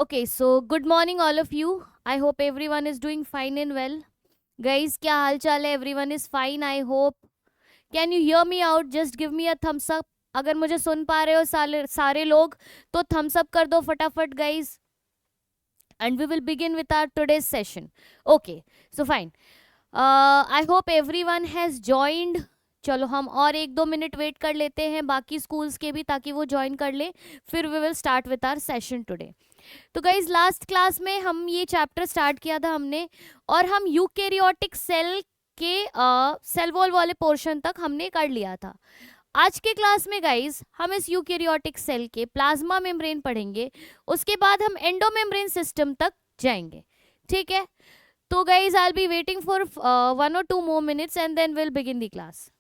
Okay, so good morning, all of you. I hope everyone is doing fine and well. Guys, क्या हाल चाल है? Everyone is fine, I hope. Can you hear me out? Just give me a thumbs up. अगर मुझे सुन पा रहे हो सारे सारे लोग तो thumbs up कर दो फटाफट guys. And we will begin with our today's session. Okay, so fine. I hope everyone has joined. चलो हम और 1-2 मिनट वेट कर लेते हैं बाकी स्कूल्स के भी ताकि वो ज्वाइन कर ले, फिर we will start with our session today. तो गाइज लास्ट क्लास में हम ये चैप्टर स्टार्ट किया था हमने, और हम यूकेरियोटिक सेल के सेल वॉल वाले पोर्शन तक हमने कर लिया था. आज के क्लास में गाइज हम इस यूकेरियोटिक सेल के प्लाज्मा मेम्ब्रेन पढ़ेंगे, उसके बाद हम एंडोमेम्ब्रेन सिस्टम तक जाएंगे. ठीक है, तो guys I will be waiting for 1 or 2 more minutes and then will begin the class.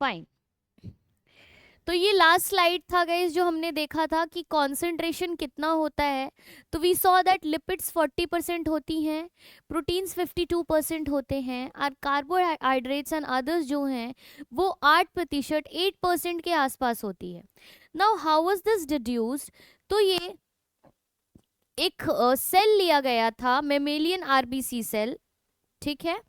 Fine. तो ये लास्ट स्लाइड था गाइज जो हमने देखा था कि कॉन्सेंट्रेशन कितना होता है. तो वी सॉ दैट लिपिड्स 40% होती हैं, प्रोटीन्स 52% होते हैं, और कार्बोहाइड्रेट्स एंड अदर्स जो हैं वो 8%, 8% के आसपास होती है. Now how was this deduced? तो ये एक सेल लिया गया था, मेमेलियन आरबीसी सेल. ठीक है,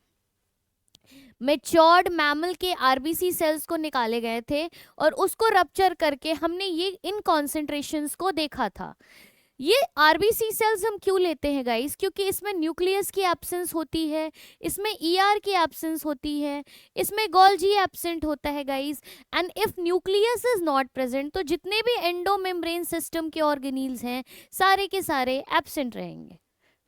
मेच्योर्ड मैमल के आरबीसी सेल्स को निकाले गए थे और उसको रप्चर करके हमने ये इन कॉन्सेंट्रेशंस को देखा था. ये आरबीसी सेल्स हम क्यों लेते हैं गाइस? क्योंकि इसमें न्यूक्लियस की एब्सेंस होती है, इसमें ईआर की एब्सेंस होती है, इसमें गोल्जी एब्सेंट होता है guys. And if nucleus is not present तो जितने भी एंडोमेम्ब्रेन सिस्टम के ऑर्गेनील्स हैं सारे के सारे एब्सेंट रहेंगे.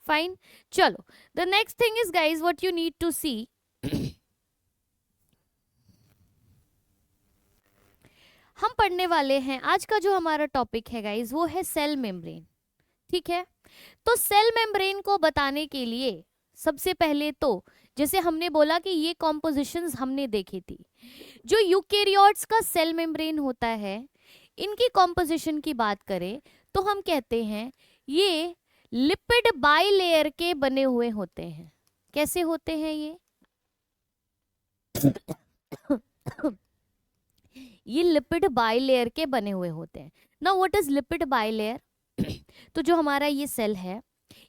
फाइन, चलो the next thing is guys what you need to see. हम पढ़ने वाले हैं, आज का जो हमारा टॉपिक है गाइज वो है सेल मेम्ब्रेन. ठीक है, तो सेल मेम्ब्रेन को बताने के लिए सबसे पहले तो जैसे हमने बोला कि ये कॉम्पोजिशंस हमने देखी थी. जो यूकेरियोट्स का सेल मेम्ब्रेन होता है, इनकी कॉम्पोजिशन की बात करें तो हम कहते हैं ये लिपिड बाइलेयर के बने हुए होते हैं. कैसे होते हैं ये? ये लिपिड बाइलेयर के बने हुए होते हैं. Now what is lipid bilayer? तो जो हमारा ये सेल है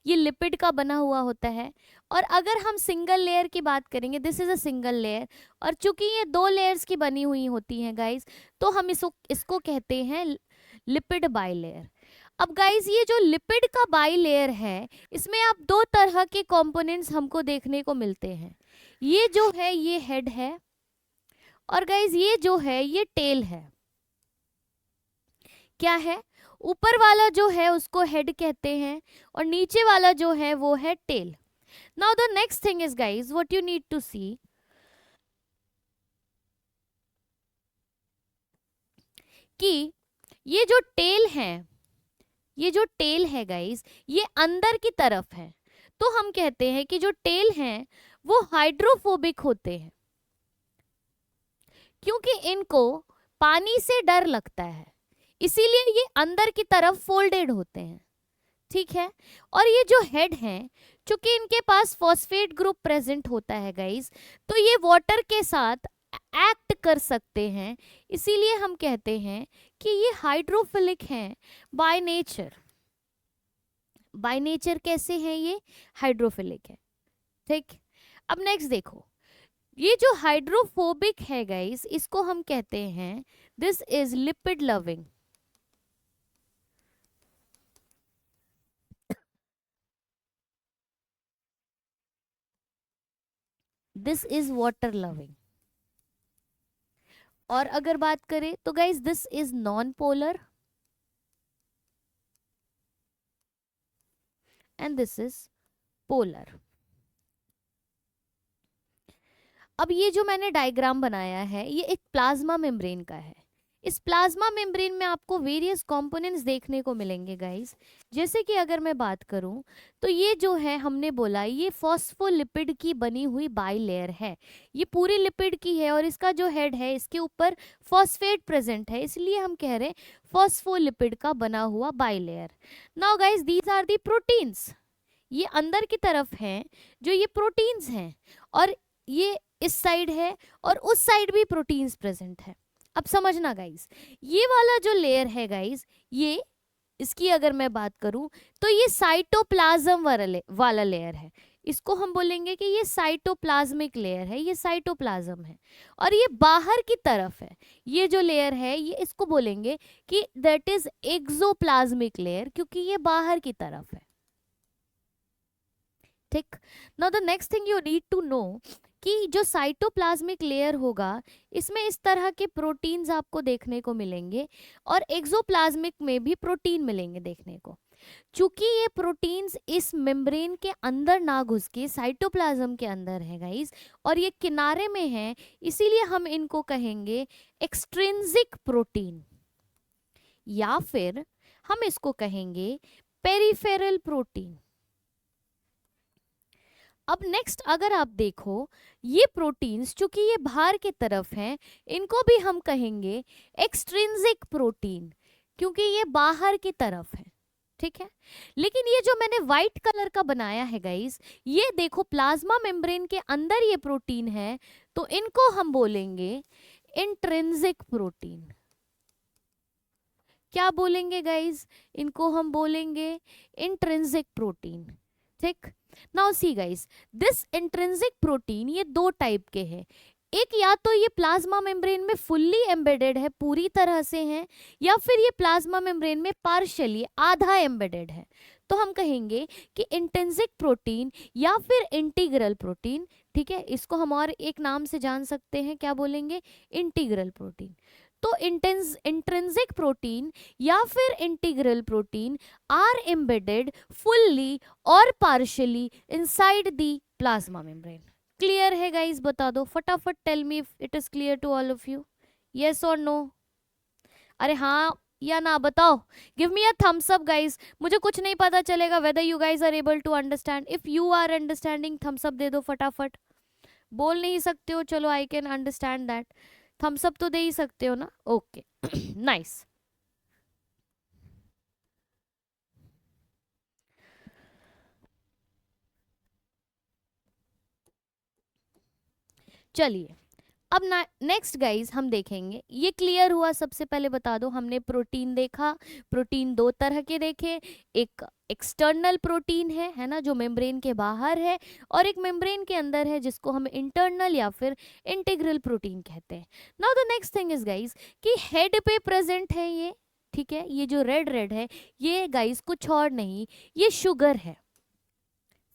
ये लिपिड का बना हुआ होता है, और अगर हम सिंगल लेयर की बात करेंगे, this is a single layer, और चूंकि ये 2 लेयर्स की बनी हुई होती हैं गाइस, तो हम इसको कहते हैं लिपिड बाइलेयर. अब गाइस ये जो लिपिड का बाइलेयर है इसमें आप 2 तरह के कंपोनेंट्स हमको देखने को मिलते हैं. ये जो है ये हेड है, और गाइज ये जो है ये टेल है. क्या है? ऊपर वाला जो है उसको हेड कहते हैं और नीचे वाला जो है वो है tail. Now the next thing is guys what you need to see कि ये जो टेल है, ये जो टेल है गाइज ये अंदर की तरफ है. तो हम कहते हैं कि जो टेल हैं वो हाइड्रोफोबिक होते हैं, क्योंकि इनको पानी से डर लगता है, इसीलिए ये अंदर की तरफ फोल्डेड होते हैं. ठीक है, और ये जो हेड हैं चूंकि इनके पास फॉस्फेट ग्रुप प्रेजेंट होता है गाइस, तो ये वाटर के साथ एक्ट कर सकते हैं, इसीलिए हम कहते हैं कि ये हाइड्रोफिलिक हैं बाय नेचर. बाय नेचर कैसे हैं? ये हाइड्रोफिलिक है. ठीक, अब नेक्स्ट देखो, ये जो हाइड्रोफोबिक है गाइस इसको हम कहते हैं this is lipid loving. This is water loving. और अगर बात करें तो guys this is non polar and this is polar. अब ये जो मैंने डायग्राम बनाया है ये एक प्लाज्मा मेम्ब्रेन का है. इस प्लाज्मा मेम्ब्रेन में आपको वेरियस कंपोनेंट्स देखने को मिलेंगे गाइस। जैसे कि अगर मैं बात करूं तो ये जो है हमने बोला ये फॉस्फोलिपिड की बनी हुई बाइलेयर है। ये पूरी लिपिड की है और इसका जो हेड है इसके ऊपर फॉस्फेट प्रेजेंट है, इसलिए हम कह रहे हैं फॉस्फोलिपिड का बना हुआ bilayer. Now guys these are the proteins, ये अंदर की तरफ हैं जो ये प्रोटीन्स हैं, और ये इस साइड है और उस साइड भी प्रोटीन्स प्रेजेंट है। अब समझना गाइस, ये वाला जो लेयर है गाइस, ये इसकी अगर मैं बात करूं तो ये साइटोप्लाज्म वाला लेयर है। इसको हम बोलेंगे कि ये साइटोप्लाज्मिक लेयर है, ये साइटोप्लाज्म है। और ये बाहर की तरफ है, ये जो लेयर है ये इसको बोलेंगे कि दैट इज एक्सोप्लाज्मिक लेयर, क्योंकि ये बाहर की तरफ है। ठीक। Now the next thing you need to know कि जो साइटोप्लाज्मिक लेयर होगा इसमें इस तरह के प्रोटीन्स आपको देखने को मिलेंगे, और एक्सोप्लाज्मिक में भी प्रोटीन मिलेंगे देखने को। चूंकि ये प्रोटीन्स इस मेम्ब्रेन के अंदर ना घुस के साइटोप्लाज्म के अंदर है गाइस, और ये किनारे में है, इसीलिए हम इनको कहेंगे एक्सट्रिंसिक प्रोटीन, या फिर हम इसको कहेंगे पेरिफेरल प्रोटीन। अब नेक्स्ट अगर आप देखो ये प्रोटीन्स चूंकि ये बाहर की तरफ हैं, इनको भी हम कहेंगे एक्सट्रिंसिक प्रोटीन, क्योंकि ये बाहर की तरफ है। ठीक है, लेकिन ये जो मैंने व्हाइट कलर का बनाया है गाइस, ये देखो प्लाज्मा मेम्ब्रेन के अंदर ये प्रोटीन है, तो इनको हम बोलेंगे इंट्रिंसिक प्रोटीन। क्या बोलेंगे गाइस? इनको हम बोलेंगे इंट्रिंसिक प्रोटीन। ठीक। Now see guys, this intrinsic protein ये दो टाइप के हैं। एक या तो ये प्लाज्मा मेम्ब्रेन में फुल्ली एम्बेडेड है, पूरी तरह से है, या फिर ये प्लाज्मा मेम्ब्रेन में पार्शियली आधा एम्बेडेड है। तो हम कहेंगे कि इंट्रिंसिक प्रोटीन या फिर इंटीग्रल प्रोटीन। ठीक है, इसको हम और एक नाम से जान सकते हैं, क्या बोलेंगे? Integral protein. तो इंट्रिंसिक प्रोटीन या फिर integral protein are embedded fully और partially inside the plasma membrane. Clear है गाइस? बता दो फटाफट, tell me if it is clear to all of you, yes और नो? अरे हाँ या ना बताओ, give me a thumbs up guys. मुझे कुछ नहीं पता चलेगा whether you guys are able to understand. If you are understanding thumbs up दे दो फटाफट। बोल नहीं सकते हो, चलो I can understand that, thumbs up तो दे ही सकते हो ना? Okay nice. चलिए अब नेक्स्ट गाइज हम देखेंगे, ये क्लियर हुआ? सबसे पहले बता दो, हमने प्रोटीन देखा, प्रोटीन दो तरह के देखे, एक एक्सटर्नल प्रोटीन है ना, जो मेम्ब्रेन के बाहर है, और एक मेम्ब्रेन के अंदर है जिसको हम इंटरनल या फिर इंटीग्रल प्रोटीन कहते हैं। Now the next thing is guys कि हेड पे प्रेजेंट है ये। ठीक है, ये जो रेड रेड है ये गाइज कुछ और नहीं, ये शुगर है।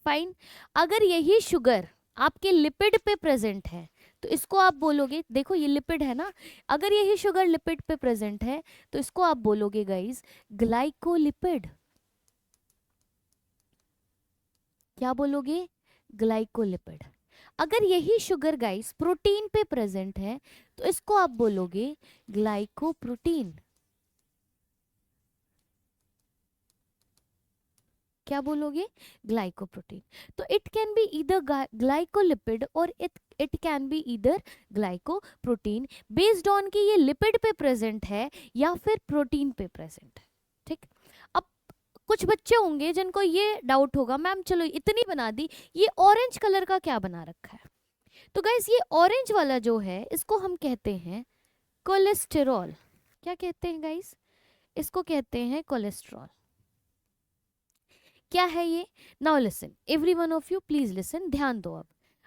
फाइन। अगर यही शुगर आपके लिपिड पे प्रेजेंट है तो इसको आप बोलोगे, देखो ये लिपिड है ना, अगर यही शुगर लिपिड पे प्रेजेंट है तो इसको आप बोलोगे गाइस ग्लाइकोलिपिड। क्या बोलोगे? ग्लाइकोलिपिड। अगर यही शुगर गाइस प्रोटीन पे प्रेजेंट है तो इसको आप बोलोगे ग्लाइकोप्रोटीन। क्या बोलोगे? ग्लाइकोप्रोटीन। तो it can be either glycolipid और it can be either glycoprotein, based on कि ये लिपिड पे प्रेजेंट है या फिर प्रोटीन पे प्रेजेंट है। ठीक। अब कुछ बच्चे होंगे जिनको ये डाउट होगा, मैम चलो इतनी बना दी, ये ऑरेंज कलर का क्या बना रखा है? तो गाइस ये ऑरेंज वाला जो है इसको हम कहते हैं कोलेस्टेरॉल। क्या कहते हैं गाइस? इसको कहते हैं कोलेस्ट्रॉल। क्या है ये? Now listen every one of you, please listen, ध्यान दो।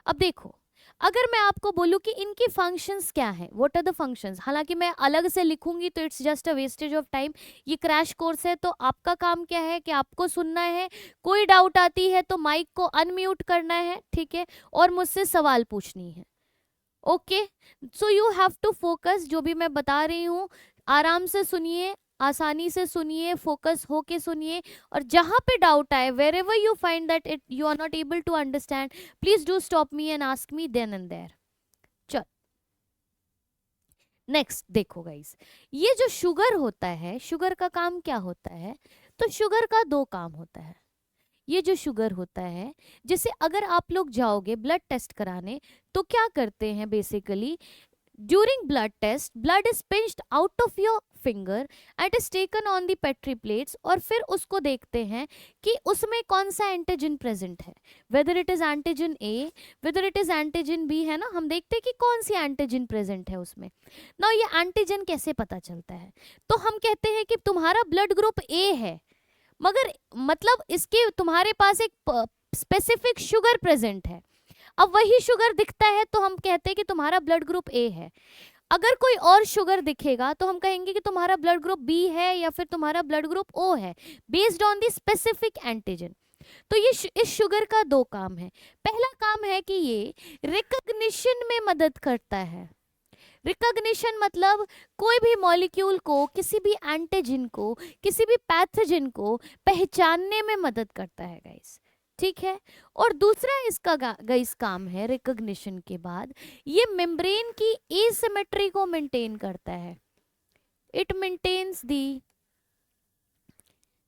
अब देखो, अगर मैं आपको बोलूं कि इनकी फंक्शंस क्या है, व्हाट आर द फंक्शंस, हालांकि मैं अलग से लिखूंगी तो it's just a wastage of time. ये क्रैश कोर्स है तो आपका काम क्या है कि आपको सुनना है, कोई डाउट आती है तो माइक को अनम्यूट करना है, ठीक है, और मुझसे सवाल पूछनी है। Okay, so you have to focus, जो भी मैं बता रही हूँ आराम से सुनिए, आसानी से सुनिए, फोकस होके सुनिए, और जहां पे डाउट आए, wherever you find that it you are not able to understand, please do stop me and ask me then and there. चल नेक्स्ट देखो गाइस, ये जो शुगर होता है, शुगर का काम क्या होता है? तो शुगर का दो काम होता है। ये जो शुगर होता है, जैसे अगर आप लोग जाओगे ब्लड टेस्ट कराने, तो क्या करते हैं basically, during blood test blood is pinched out of your finger and is taken on the petri plates, और फिर उसको देखते हैं कि उसमें कौन सा एंटीजन प्रेजेंट है, whether it is antigen A, whether it is antigen B, है ना। हम देखते हैं कि कौन सी एंटीजन प्रेजेंट है उसमें। ना ये एंटीजन कैसे पता चलता है? तो हम कहते हैं कि तुम्हारा ब्लड ग्रुप ए है, मगर मतलब इसके तुम्हारे पास एक स्पेसिफिक शुगर प्रेजेंट है। अब वही शुगर दिखता है तो हम कहते हैं कि तुम्हारा ब्लड ग्रुप ए है। अगर कोई और शुगर दिखेगा तो हम कहेंगे कि तुम्हारा ब्लड ग्रुप बी है या फिर तुम्हारा ब्लड ग्रुप ओ है, based on the specific antigen. तो ये इस शुगर का दो काम है। पहला काम है कि ये रिकॉग्निशन में मदद करता है। रिकॉग्निशन मतलब कोई भी मॉलिक्यूल को, किसी भी एंटीजन को, किसी भी पैथोजन को पहचानने में मदद करता है गाइस, ठीक है। और दूसरा इसका गाइस काम है रिकॉग्निशन के बाद, ये मेम्ब्रेन की एसिमेट्री को मेंटेन करता है। It maintains the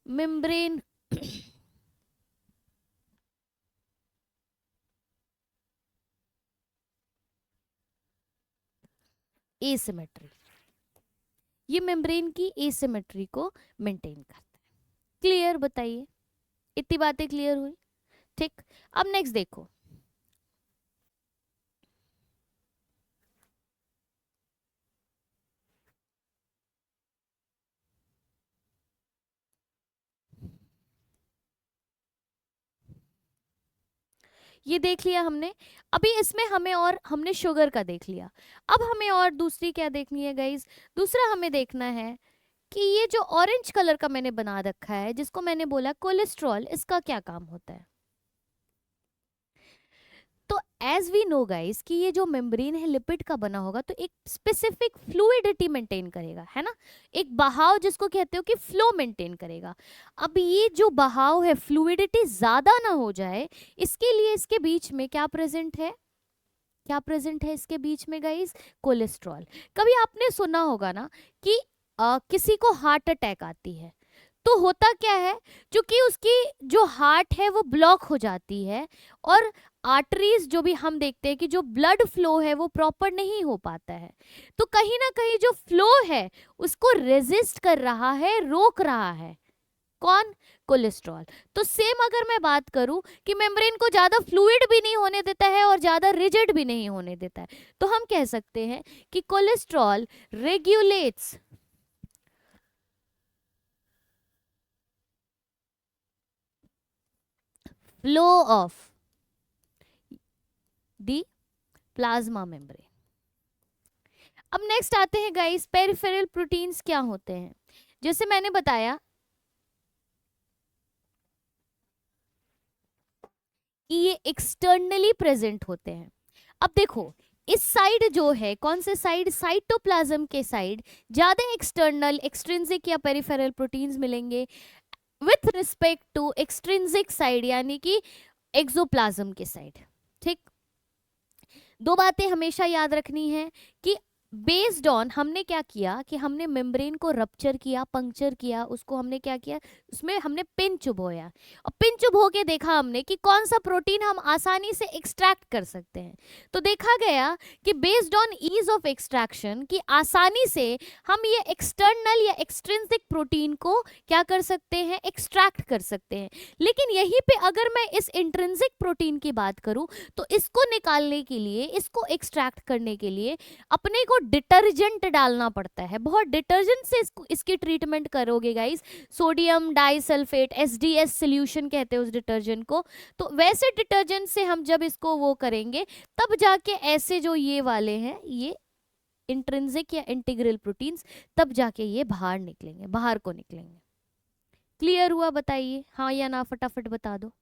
membrane asymmetry, ये मेम्ब्रेन की एसिमेट्री को मेंटेन करता है। क्लियर? बताइए, इतनी बातें क्लियर हुई? ठीक। अब नेक्स्ट देखो, ये देख लिया हमने। अभी इसमें हमें और हमने शुगर का देख लिया, अब हमें और दूसरी क्या देखनी है गाइज? दूसरा हमें देखना है कि ये जो ऑरेंज कलर का मैंने बना रखा है, जिसको मैंने बोला कोलेस्ट्रॉल, इसका क्या काम होता है? तो एज वी नो गाइस कि ये जो मेम्ब्रेन है लिपिड का बना होगा, तो एक स्पेसिफिक फ्लूइडिटी मेंटेन करेगा, है ना। एक बहाव जिसको कहते हो कि फ्लो मेंटेन करेगा। अब ये जो बहाव है, फ्लूइडिटी ज्यादा ना हो जाए, इसके लिए इसके बीच में क्या प्रेजेंट है? क्या प्रेजेंट है इसके बीच में गाइस? कोलेस्ट्रॉल। कभी आपने सुना होगा ना कि किसी को हार्ट अटैक आती है, तो होता क्या है, क्योंकि उसकी जो हार्ट है वो ब्लॉक हो जाती है, और आर्टरीज जो भी हम देखते हैं कि जो ब्लड फ्लो है वो प्रॉपर नहीं हो पाता है, तो कहीं ना कहीं जो फ्लो है उसको रेजिस्ट कर रहा है, रोक रहा है। कौन? कोलेस्ट्रॉल। तो सेम अगर मैं बात करूं कि मेम्ब्रेन को ज्यादा फ्लूइड भी नहीं होने देता है और ज्यादा रिजिड भी नहीं होने देता है, तो हम कह सकते हैं कि cholesterol regulates flow of the plasma membrane. अब नेक्स्ट आते हैं गाइस, पेरिफेरल प्रोटीन्स क्या होते हैं? जैसे मैंने बताया कि ये एक्सटर्नली प्रेजेंट होते हैं। अब देखो, इस साइड जो है, कौन से साइड? साइटोप्लाज्म के साइड ज्यादा एक्सटर्नल, एक्सट्रिंसिक या पेरिफेरल प्रोटीन्स मिलेंगे with respect to extrinsic side, यानी कि एक्सोप्लाज्म के साइड। ठीक। दो बातें हमेशा याद रखनी है कि बेस्ड ऑन हमने क्या किया कि हमने मेम्ब्रेन को रप्चर किया, पंक्चर किया, उसको हमने क्या किया, उसमें हमने पिन चुभोया, और पिन चुभो के देखा हमने कि कौन सा प्रोटीन हम आसानी से एक्सट्रैक्ट कर सकते हैं। तो देखा गया कि based on ease of extraction, कि आसानी से हम ये एक्सटर्नल या एक्सट्रिंसिक प्रोटीन को क्या कर सकते हैं? एक्सट्रैक्ट कर सकते हैं। लेकिन यहीं पे अगर मैं इस इंट्रिंसिक प्रोटीन की बात करूं, तो इसको निकालने के लिए, इसको एक्सट्रैक्ट करने के लिए अपने को डिटर्जेंट डालना पड़ता है। बहुत डिटर्जेंट से इसकी ट्रीटमेंट करोगे guys, sodium disulphate, SDS solution कहते हैं उस डिटर्जेंट को। तो वैसे डिटर्जेंट से हम जब इसको वो करेंगे, तब जाके ऐसे जो ये वाले हैं, ये इंट्रिंसिक या इंटीग्रल प्रोटीन्स, तब जाके ये बाहर निकलेंगे, बाहर को निकलेंगे। क्लियर हुआ? बताइए हाँ या ना, फटाफट बता दो।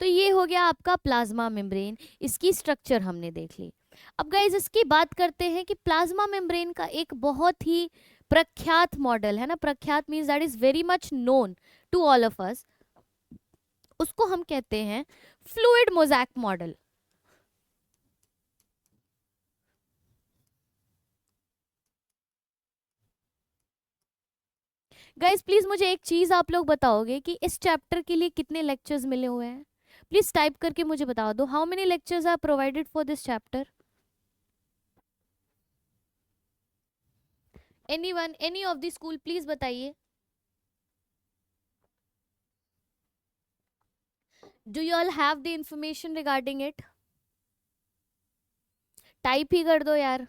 तो ये हो गया आपका प्लाज्मा मेम्ब्रेन, इसकी स्ट्रक्चर हमने देख ली। अब गाइज इसकी बात करते हैं कि प्लाज्मा मेम्ब्रेन का एक बहुत ही प्रख्यात मॉडल है ना, प्रख्यात means that is very much known to all of us, उसको हम कहते हैं fluid mosaic model. Guys please मुझे एक चीज आप लोग बताओगे कि इस चैप्टर के लिए कितने लेक्चर्स मिले हुए हैं? प्लीज टाइप करके मुझे बता दो, how many lectures are provided for this chapter? Anyone, any of the school, please बताइए। Do you all have the information regarding it? Type ही कर दो यार।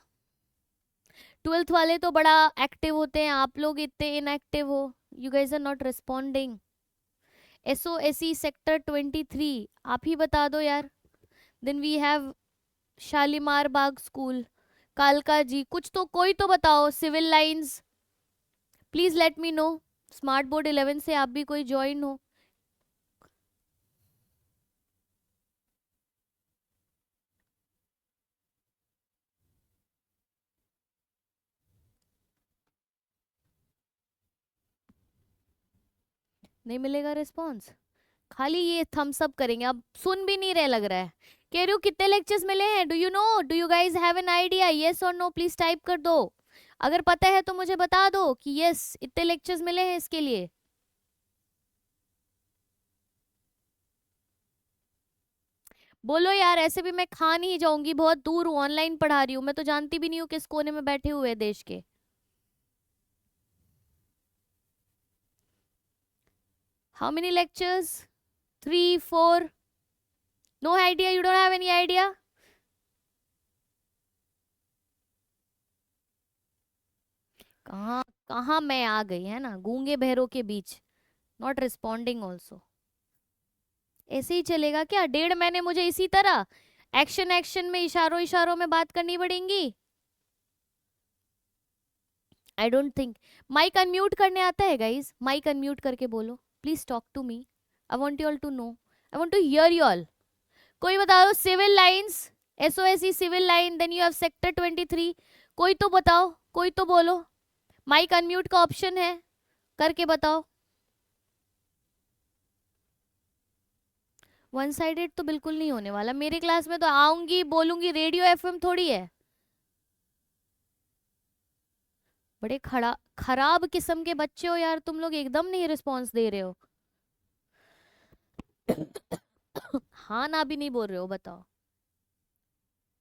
12th वाले तो बड़ा एक्टिव होते हैं, आप लोग इतने इनएक्टिव हो। You guys are not responding. SOSE sector 23, आप ही बता दो यार। Then we have Shalimar Bagh school, कालका जी, कुछ तो कोई तो बताओ। Civil lines, please let me know. Smart board 11 से आप भी कोई ज्वाइन हो? नहीं मिलेगा रिस्पॉन्स, खाली ये थम्स अप करेंगे। अब सुन भी नहीं रहे लग रहा है। कह रही हूँ कितने लेक्चर्स मिले हैं? Do you know, do you guys have an idea? Yes और नो प्लीज टाइप कर दो। अगर पता है तो मुझे बता दो कि यस इतने लेक्चर्स मिले हैं इसके लिए। बोलो यार, ऐसे भी मैं खा नहीं जाऊंगी, बहुत दूर हूँ, ऑनलाइन पढ़ा रही हूँ, मैं तो जानती भी नहीं हूँ किस कोने में बैठे हुए हैं देश के। How many lectures? 3, 4? No idea, you don't have any idea? कहाँ कहाँ मैं आ गई है ना, गूंगे बहरों के बीच। Not responding also. ऐसे ही चलेगा क्या 1.5 महीने मुझे इसी तरह एक्शन एक्शन में, इशारों इशारों में बात करनी पड़ेंगी? I don't think. Mic unmute करने आता है गाइज? माइक अनम्यूट करके बोलो, please talk to me. I want you all to know, I want to hear you all. कोई बता दो। Civil lines, SOSE civil line, then you have sector 23। कोई तो बताओ, कोई तो बोलो। माइक अनम्यूट का ऑप्शन है, करके बताओ। वन साइडेड तो बिल्कुल नहीं होने वाला मेरे क्लास में, तो आऊंगी बोलूंगी। रेडियो FM थोड़ी है। बड़े खराब किस्म के बच्चे हो यार तुम लोग, एकदम नहीं रिस्पॉन्स दे रहे हो। हाँ ना भी नहीं बोल रहे हो, बताओ।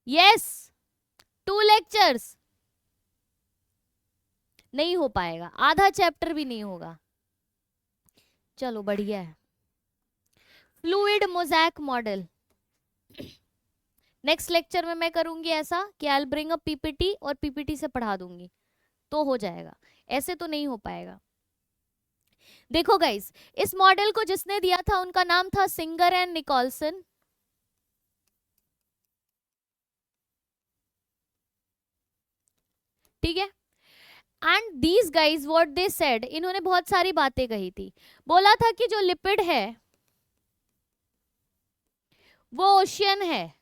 यस, 2 लेक्चर्स नहीं हो पाएगा, आधा चैप्टर भी नहीं होगा। चलो बढ़िया है। Fluid mosaic model, next lecture में मैं करूंगी ऐसा कि I will bring a PPT और PPT से पढ़ा दूंगी, तो हो जाएगा। ऐसे तो नहीं हो पाएगा। देखो गाइस, इस मॉडल को जिसने दिया था उनका नाम था सिंगर एंड निकोलसन। ठीक है। And these guys what they said, इन्होंने बहुत सारी बातें कही थी। बोला था कि जो लिपिड है वो ओशियन है,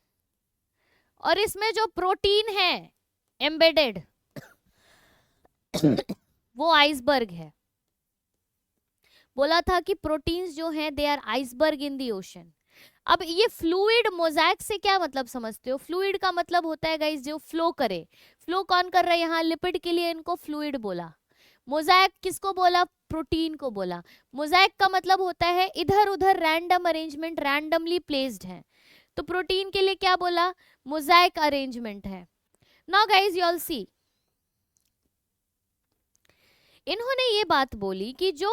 और इसमें जो प्रोटीन है एम्बेडेड वो आइसबर्ग है। बोला था कि प्रोटीन्स जो हैं they are iceberg in the ocean. अब ये फ्लूइड मोज़ैक से क्या मतलब समझते हो? फ्लूइड का मतलब होता है गाइस जो फ्लो करे। फ्लो कौन कर रहा है यहाँ? लिपिड के लिए इनको फ्लूइड बोला। मोज़ैक किसको बोला? प्रोटीन को बोला। मोज़ैक का मतलब होता है इधर उधर रैंडम अरेंजमेंट, रैंडमली प्लेस्ड है। तो प्रोटीन के लिए क्या बोला? मोज़ैक अरेंजमेंट है। नाउ गाइस यू ऑल सी, इन्होंने ये बात बोली कि जो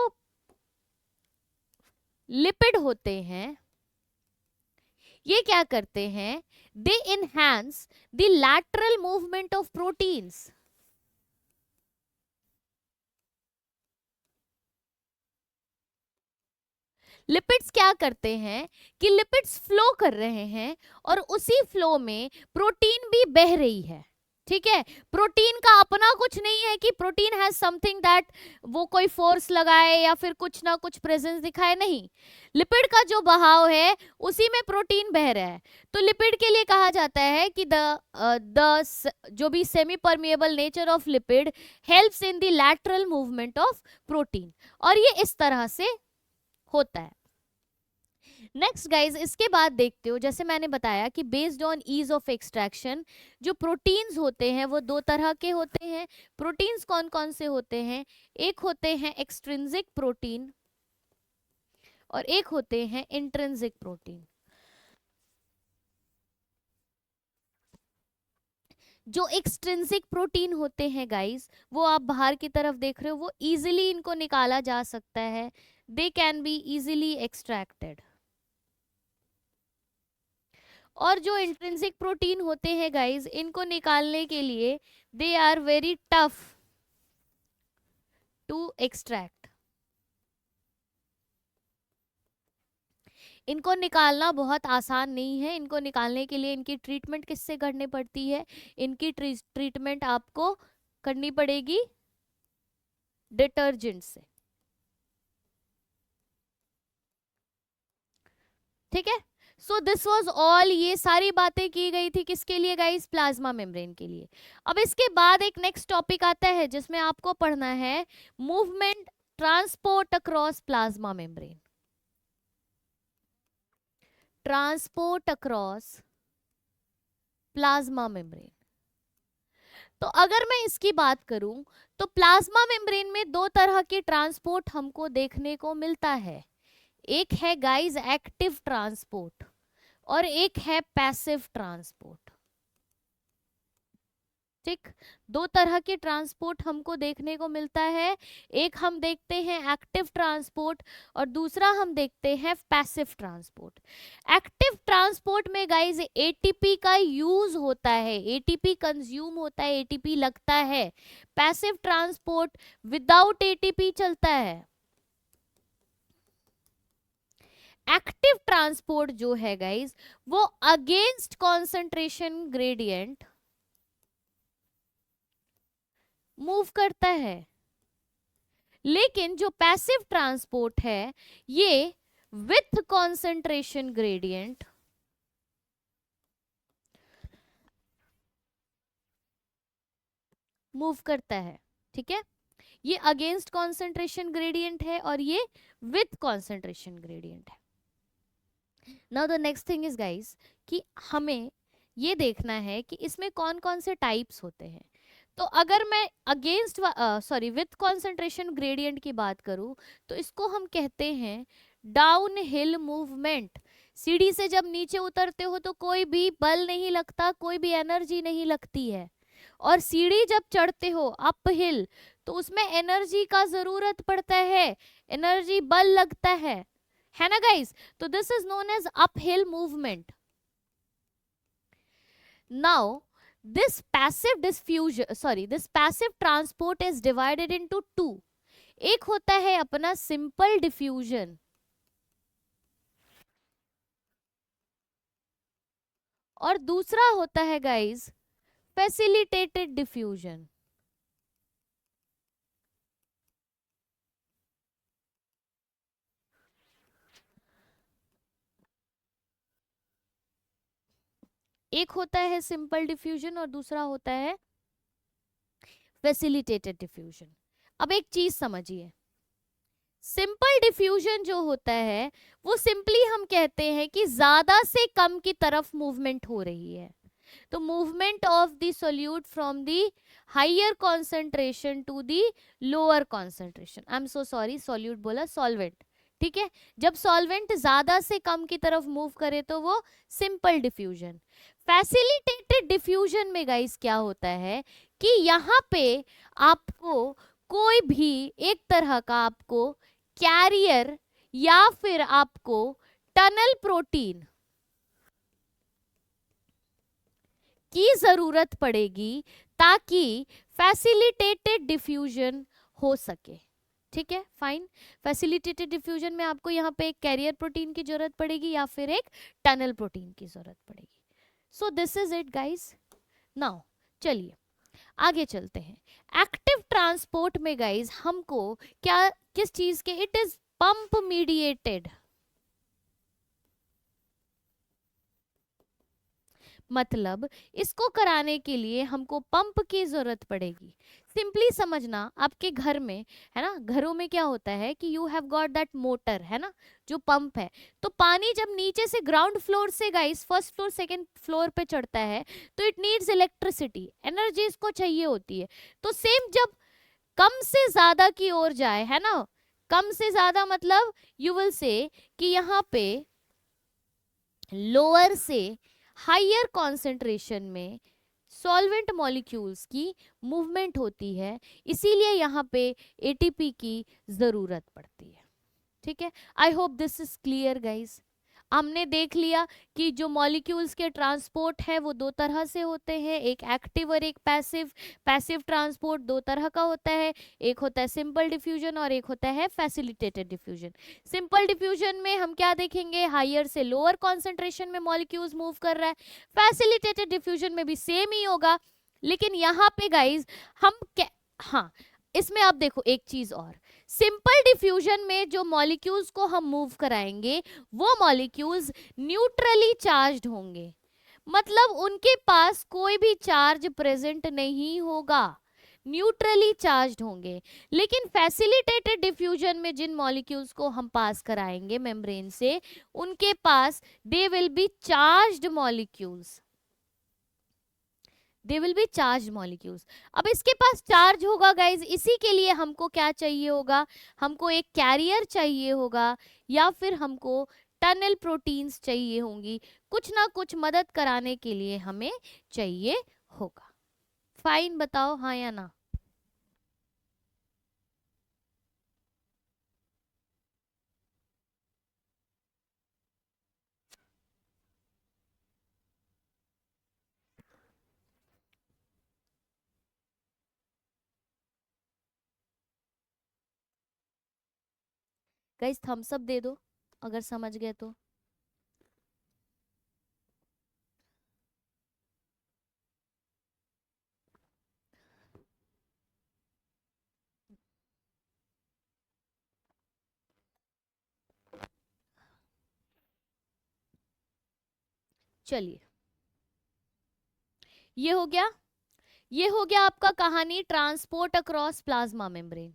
लिपिड होते हैं ये क्या करते हैं? They enhance the lateral movement of proteins. Lipids क्या करते हैं कि लिपिड्स फ्लो कर रहे हैं और उसी फ्लो में प्रोटीन भी बह रही है। ठीक है। प्रोटीन का अपना कुछ नहीं है कि प्रोटीन हैज समथिंग दैट वो कोई फोर्स लगाए या फिर कुछ ना कुछ प्रेजेंस दिखाए, नहीं। लिपिड का जो बहाव है उसी में प्रोटीन बह रहा है। तो लिपिड के लिए कहा जाता है कि द जो भी semi permeable nature of lipid helps in the lateral movement of protein, और ये इस तरह से होता है। नेक्स्ट गाइज, इसके बाद देखते हो, जैसे मैंने बताया कि based on ease of extraction जो प्रोटीन्स होते हैं वो दो तरह के होते हैं। प्रोटीन्स कौन कौन से होते हैं? एक होते हैं एक्सट्रिंसिक प्रोटीन और एक होते हैं इंट्रिंसिक प्रोटीन। जो एक्सट्रिंसिक प्रोटीन होते हैं गाइस, वो आप बाहर की तरफ देख रहे हो, वो इजीली इनको निकाला जा सकता है, they can be easily extracted. और जो इंट्रिंसिक प्रोटीन होते हैं गाइस, इनको निकालने के लिए they are very tough to extract. इनको निकालना बहुत आसान नहीं है। इनको निकालने के लिए इनकी ट्रीटमेंट किससे करनी पड़ती है? इनकी ट्रीटमेंट आपको करनी पड़ेगी डिटर्जेंट से, ठीक है। सो दिस वाज ऑल, ये सारी बातें की गई थी किसके लिए गाइस? प्लाज्मा मेम्ब्रेन के लिए। अब इसके बाद एक नेक्स्ट टॉपिक आता है जिसमें आपको पढ़ना है movement transport across plasma membrane. Transport across plasma membrane. तो अगर मैं इसकी बात करूं तो प्लाज्मा मेम्ब्रेन में दो तरह के ट्रांसपोर्ट हमको देखने को मिलता है। एक है गाइस एक्टिव ट्रांसपोर्ट और एक है पैसिव ट्रांसपोर्ट, ठीक। दो तरह के ट्रांसपोर्ट हमको देखने को मिलता है। एक हम देखते हैं एक्टिव ट्रांसपोर्ट और दूसरा हम देखते हैं पैसिव ट्रांसपोर्ट। एक्टिव ट्रांसपोर्ट में गाइस एटीपी का यूज होता है, एटीपी कंज्यूम होता है, एटीपी लगता है। पैसिव ट्रांसपोर्ट विदाउट एटीपी चलता है। एक्टिव ट्रांसपोर्ट जो है गाइस, वो अगेंस्ट कॉन्सेंट्रेशन ग्रेडियंट मूव करता है। लेकिन जो पैसिव ट्रांसपोर्ट है, ये विथ कॉन्सेंट्रेशन ग्रेडियंट मूव करता है, ठीक है। ये अगेंस्ट कॉन्सेंट्रेशन ग्रेडियंट है और ये विथ कॉन्सेंट्रेशन ग्रेडियंट है। Now the next thing is guys कि हमें ये देखना है कि इसमें कौन कौन से टाइप्स होते हैं। तो अगर मैं अगेंस्ट विथ कॉन्सेंट्रेशन ग्रेडियंट की बात करूं तो इसको हम कहते हैं डाउन हिल मूवमेंट। सीढ़ी से जब नीचे उतरते हो तो कोई भी बल नहीं लगता, कोई भी एनर्जी नहीं लगती है। और सीढ़ी जब चढ़ते हो अप हिल तो उसमें एनर्जी का जरूरत पड़ता है, एनर्जी बल लगता है ना गाइस? तो this is known as uphill movement. Now this passive transport is divided into two. एक होता है अपना सिंपल डिफ्यूजन और दूसरा होता है गाइस फैसिलिटेटेड डिफ्यूजन। एक होता है सिंपल डिफ्यूजन और दूसरा होता है फैसिलिटेटेड डिफ्यूजन। अब एक चीज समझिए, सिंपल डिफ्यूजन जो होता है वो सिंपली हम कहते हैं कि ज्यादा से कम की तरफ मूवमेंट हो रही है। तो movement of the solute from the higher concentration to the lower concentration, I am so sorry solute बोला, सॉल्वेंट, ठीक है। जब सॉल्वेंट ज्यादा से कम की तरफ मूव करे तो वो सिंपल डिफ्यूजन। फैसिलिटेटेड डिफ्यूजन में गाइस क्या होता है कि यहाँ पे आपको कोई भी एक तरह का आपको कैरियर या फिर आपको टनल प्रोटीन की जरूरत पड़ेगी ताकि फैसिलिटेटेड डिफ्यूजन हो सके, ठीक है। फाइन, फैसिलिटेटेड डिफ्यूजन में आपको यहाँ पे एक कैरियर प्रोटीन की जरूरत पड़ेगी या फिर एक टनल प्रोटीन की जरूरत पड़ेगी। So this is it guys. Now चलिए आगे चलते हैं। एक्टिव ट्रांसपोर्ट में गाइस हमको क्या किस चीज के, इट इज पंप मीडिएटेड। मतलब इसको कराने के लिए हमको पंप की जरूरत पड़ेगी। सिंपली समझना, आपके घर में है ना, घरों में क्या होता है कि you have got that motor, है ना, जो पंप है। तो पानी जब नीचे से ग्राउंड फ्लोर से guys first floor second floor पे चढ़ता है तो इट नीड्स इलेक्ट्रिसिटी, एनर्जी इसको चाहिए होती है। तो सेम जब कम से ज्यादा की ओर जाए, है ना, कम से ज्यादा मतलब यू विल से कि यहाँ पे लोअर से हायर कॉन्सेंट्रेशन में सॉल्वेंट मॉलिक्यूल्स की मूवमेंट होती है, इसीलिए यहाँ पे एटीपी की जरूरत पड़ती है। ठीक है, I hope this is clear guys. हमने देख लिया कि जो मॉलिक्यूल्स के ट्रांसपोर्ट है वो दो तरह से होते हैं, एक एक्टिव और एक पैसिव। पैसिव ट्रांसपोर्ट दो तरह का होता है, एक होता है सिंपल डिफ्यूजन और एक होता है फैसिलिटेटेड डिफ्यूजन। सिंपल डिफ्यूजन में हम क्या देखेंगे, हायर से लोअर कॉन्सेंट्रेशन में मॉलिक्यूल्स मूव कर रहा है। फैसिलिटेटेड डिफ्यूजन में भी सेम ही होगा, लेकिन यहाँ पे गाइज हम हाँ, इसमें आप देखो एक चीज और, सिंपल डिफ्यूजन में जो मॉलिक्यूल्स को हम मूव कराएंगे वो मॉलिक्यूल्स न्यूट्रली चार्ज्ड होंगे, मतलब उनके पास कोई भी चार्ज प्रेजेंट नहीं होगा, न्यूट्रली चार्ज्ड होंगे। लेकिन फैसिलिटेटेड डिफ्यूजन में जिन मॉलिक्यूल्स को हम पास कराएंगे मेम्ब्रेन से, उनके पास they will be charged molecules, they will be charge molecules. अब इसके पास चार्ज होगा गाइज, इसी के लिए हमको क्या चाहिए होगा, हमको एक कैरियर चाहिए होगा या फिर हमको टनल प्रोटीन्स चाहिए होंगी, कुछ ना कुछ मदद कराने के लिए हमें चाहिए होगा। फाइन, बताओ हाँ या ना। गाइज थम्स अप दे दो अगर समझ गए तो। चलिए, ये हो गया, ये हो गया आपका कहानी ट्रांसपोर्ट अक्रॉस प्लाज्मा मेम्ब्रेन।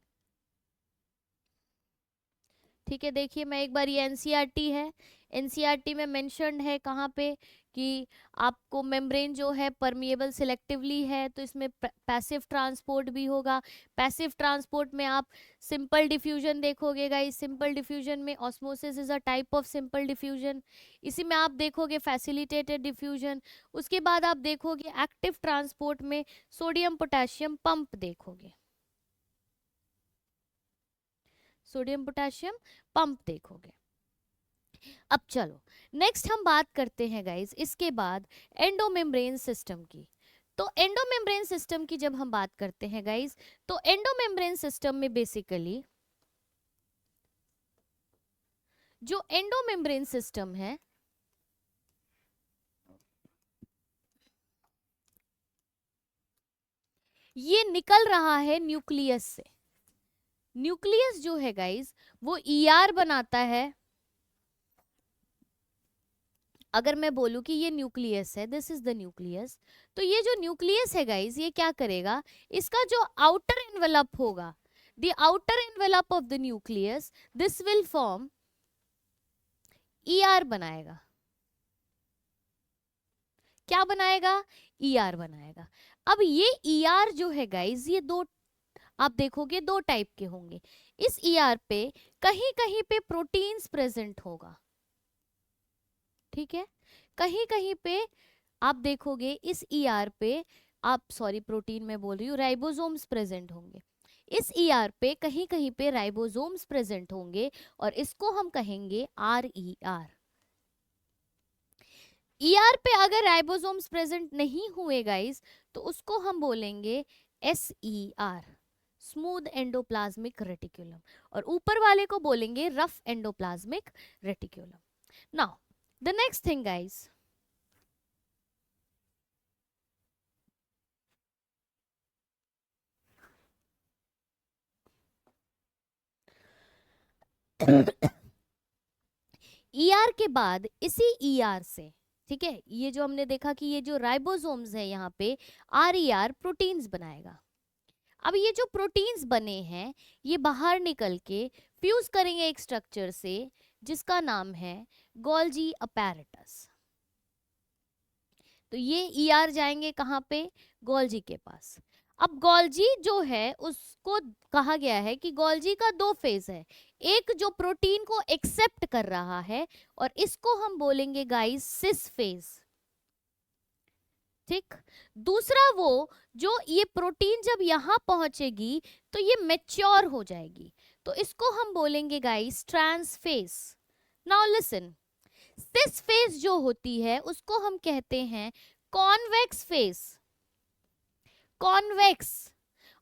ठीक है, देखिए मैं एक बार, ये एनसीईआरटी है, एनसीईआरटी में मेंशन्ड है कहाँ पे कि आपको मेम्ब्रेन जो है परमिएबल सिलेक्टिवली है, तो इसमें पैसिव ट्रांसपोर्ट भी होगा। पैसिव ट्रांसपोर्ट में आप सिंपल डिफ्यूजन देखोगे गाइस, सिंपल डिफ्यूजन में osmosis is a type of simple diffusion. इसी में आप देखोगे फैसिलिटेटेड डिफ्यूजन। उसके बाद आप देखोगे एक्टिव ट्रांसपोर्ट में सोडियम पोटेशियम पंप देखोगे, सोडियम पोटेशियम पंप देखोगे। अब चलो नेक्स्ट हम बात करते हैं गाइज इसके बाद एंडोमेम्ब्रेन सिस्टम की। तो एंडोमेम्ब्रेन सिस्टम की जब हम बात करते हैं गाइज, तो एंडोमेम्ब्रेन सिस्टम में बेसिकली जो एंडोमेम्ब्रेन सिस्टम है, ये निकल रहा है न्यूक्लियस से। न्यूक्लियस जो है गाइज वो ईआर बनाता है। अगर मैं बोलूं कि ये न्यूक्लियस है, दिस इज द न्यूक्लियस, तो ये जो न्यूक्लियस है गाइज ये क्या करेगा, इसका जो आउटर एनवेलप होगा, the outer envelope of the nucleus, this will form ER बनाएगा। क्या बनाएगा, ईआर बनाएगा। अब ये ईआर जो है गाइज ये दो, आप देखोगे दो टाइप के होंगे। इस ईआर पे कहीं कहीं पे प्रोटीन्स प्रेजेंट होगा, ठीक है, कहीं कहीं पे आप देखोगे इस ईआर पे, आप सॉरी प्रोटीन में बोल रही हूँ, राइबोसोम्स प्रेजेंट होंगे। इस ईआर पे कहीं कहीं पे राइबोसोम्स प्रेजेंट होंगे और इसको हम कहेंगे आर ई आर। ईआर पे अगर राइबोसोम्स प्रेजेंट नहीं हुए गाइस, तो उसको हम बोलेंगे S E R, smooth endoplasmic reticulum, और ऊपर वाले को बोलेंगे rough endoplasmic reticulum. Now the next thing guys, ER के बाद इसी ईआर से ठीक है, ये जो हमने देखा कि ये जो राइबोसोम्स है यहाँ पे RER प्रोटीन्स बनाएगा। अब ये जो प्रोटीन्स बने हैं ये बाहर निकल के फ्यूज करेंगे एक स्ट्रक्चर से जिसका नाम है गोल्जी अपैरेटस। तो ये ER जाएंगे कहाँ पे, गोल्जी के पास। अब गोल्जी जो है उसको कहा गया है कि गोल्जी का दो फेज है, एक जो प्रोटीन को एक्सेप्ट कर रहा है और इसको हम बोलेंगे गाइस सिस फेज, ठीक। दूसरा वो जो ये प्रोटीन जब यहां पहुंचेगी तो ये मैच्योर हो जाएगी, तो इसको हम बोलेंगे guys trans phase. Now listen, cis phase जो होती है उसको हम कहते हैं कॉन्वेक्स फेज, कॉन्वेक्स।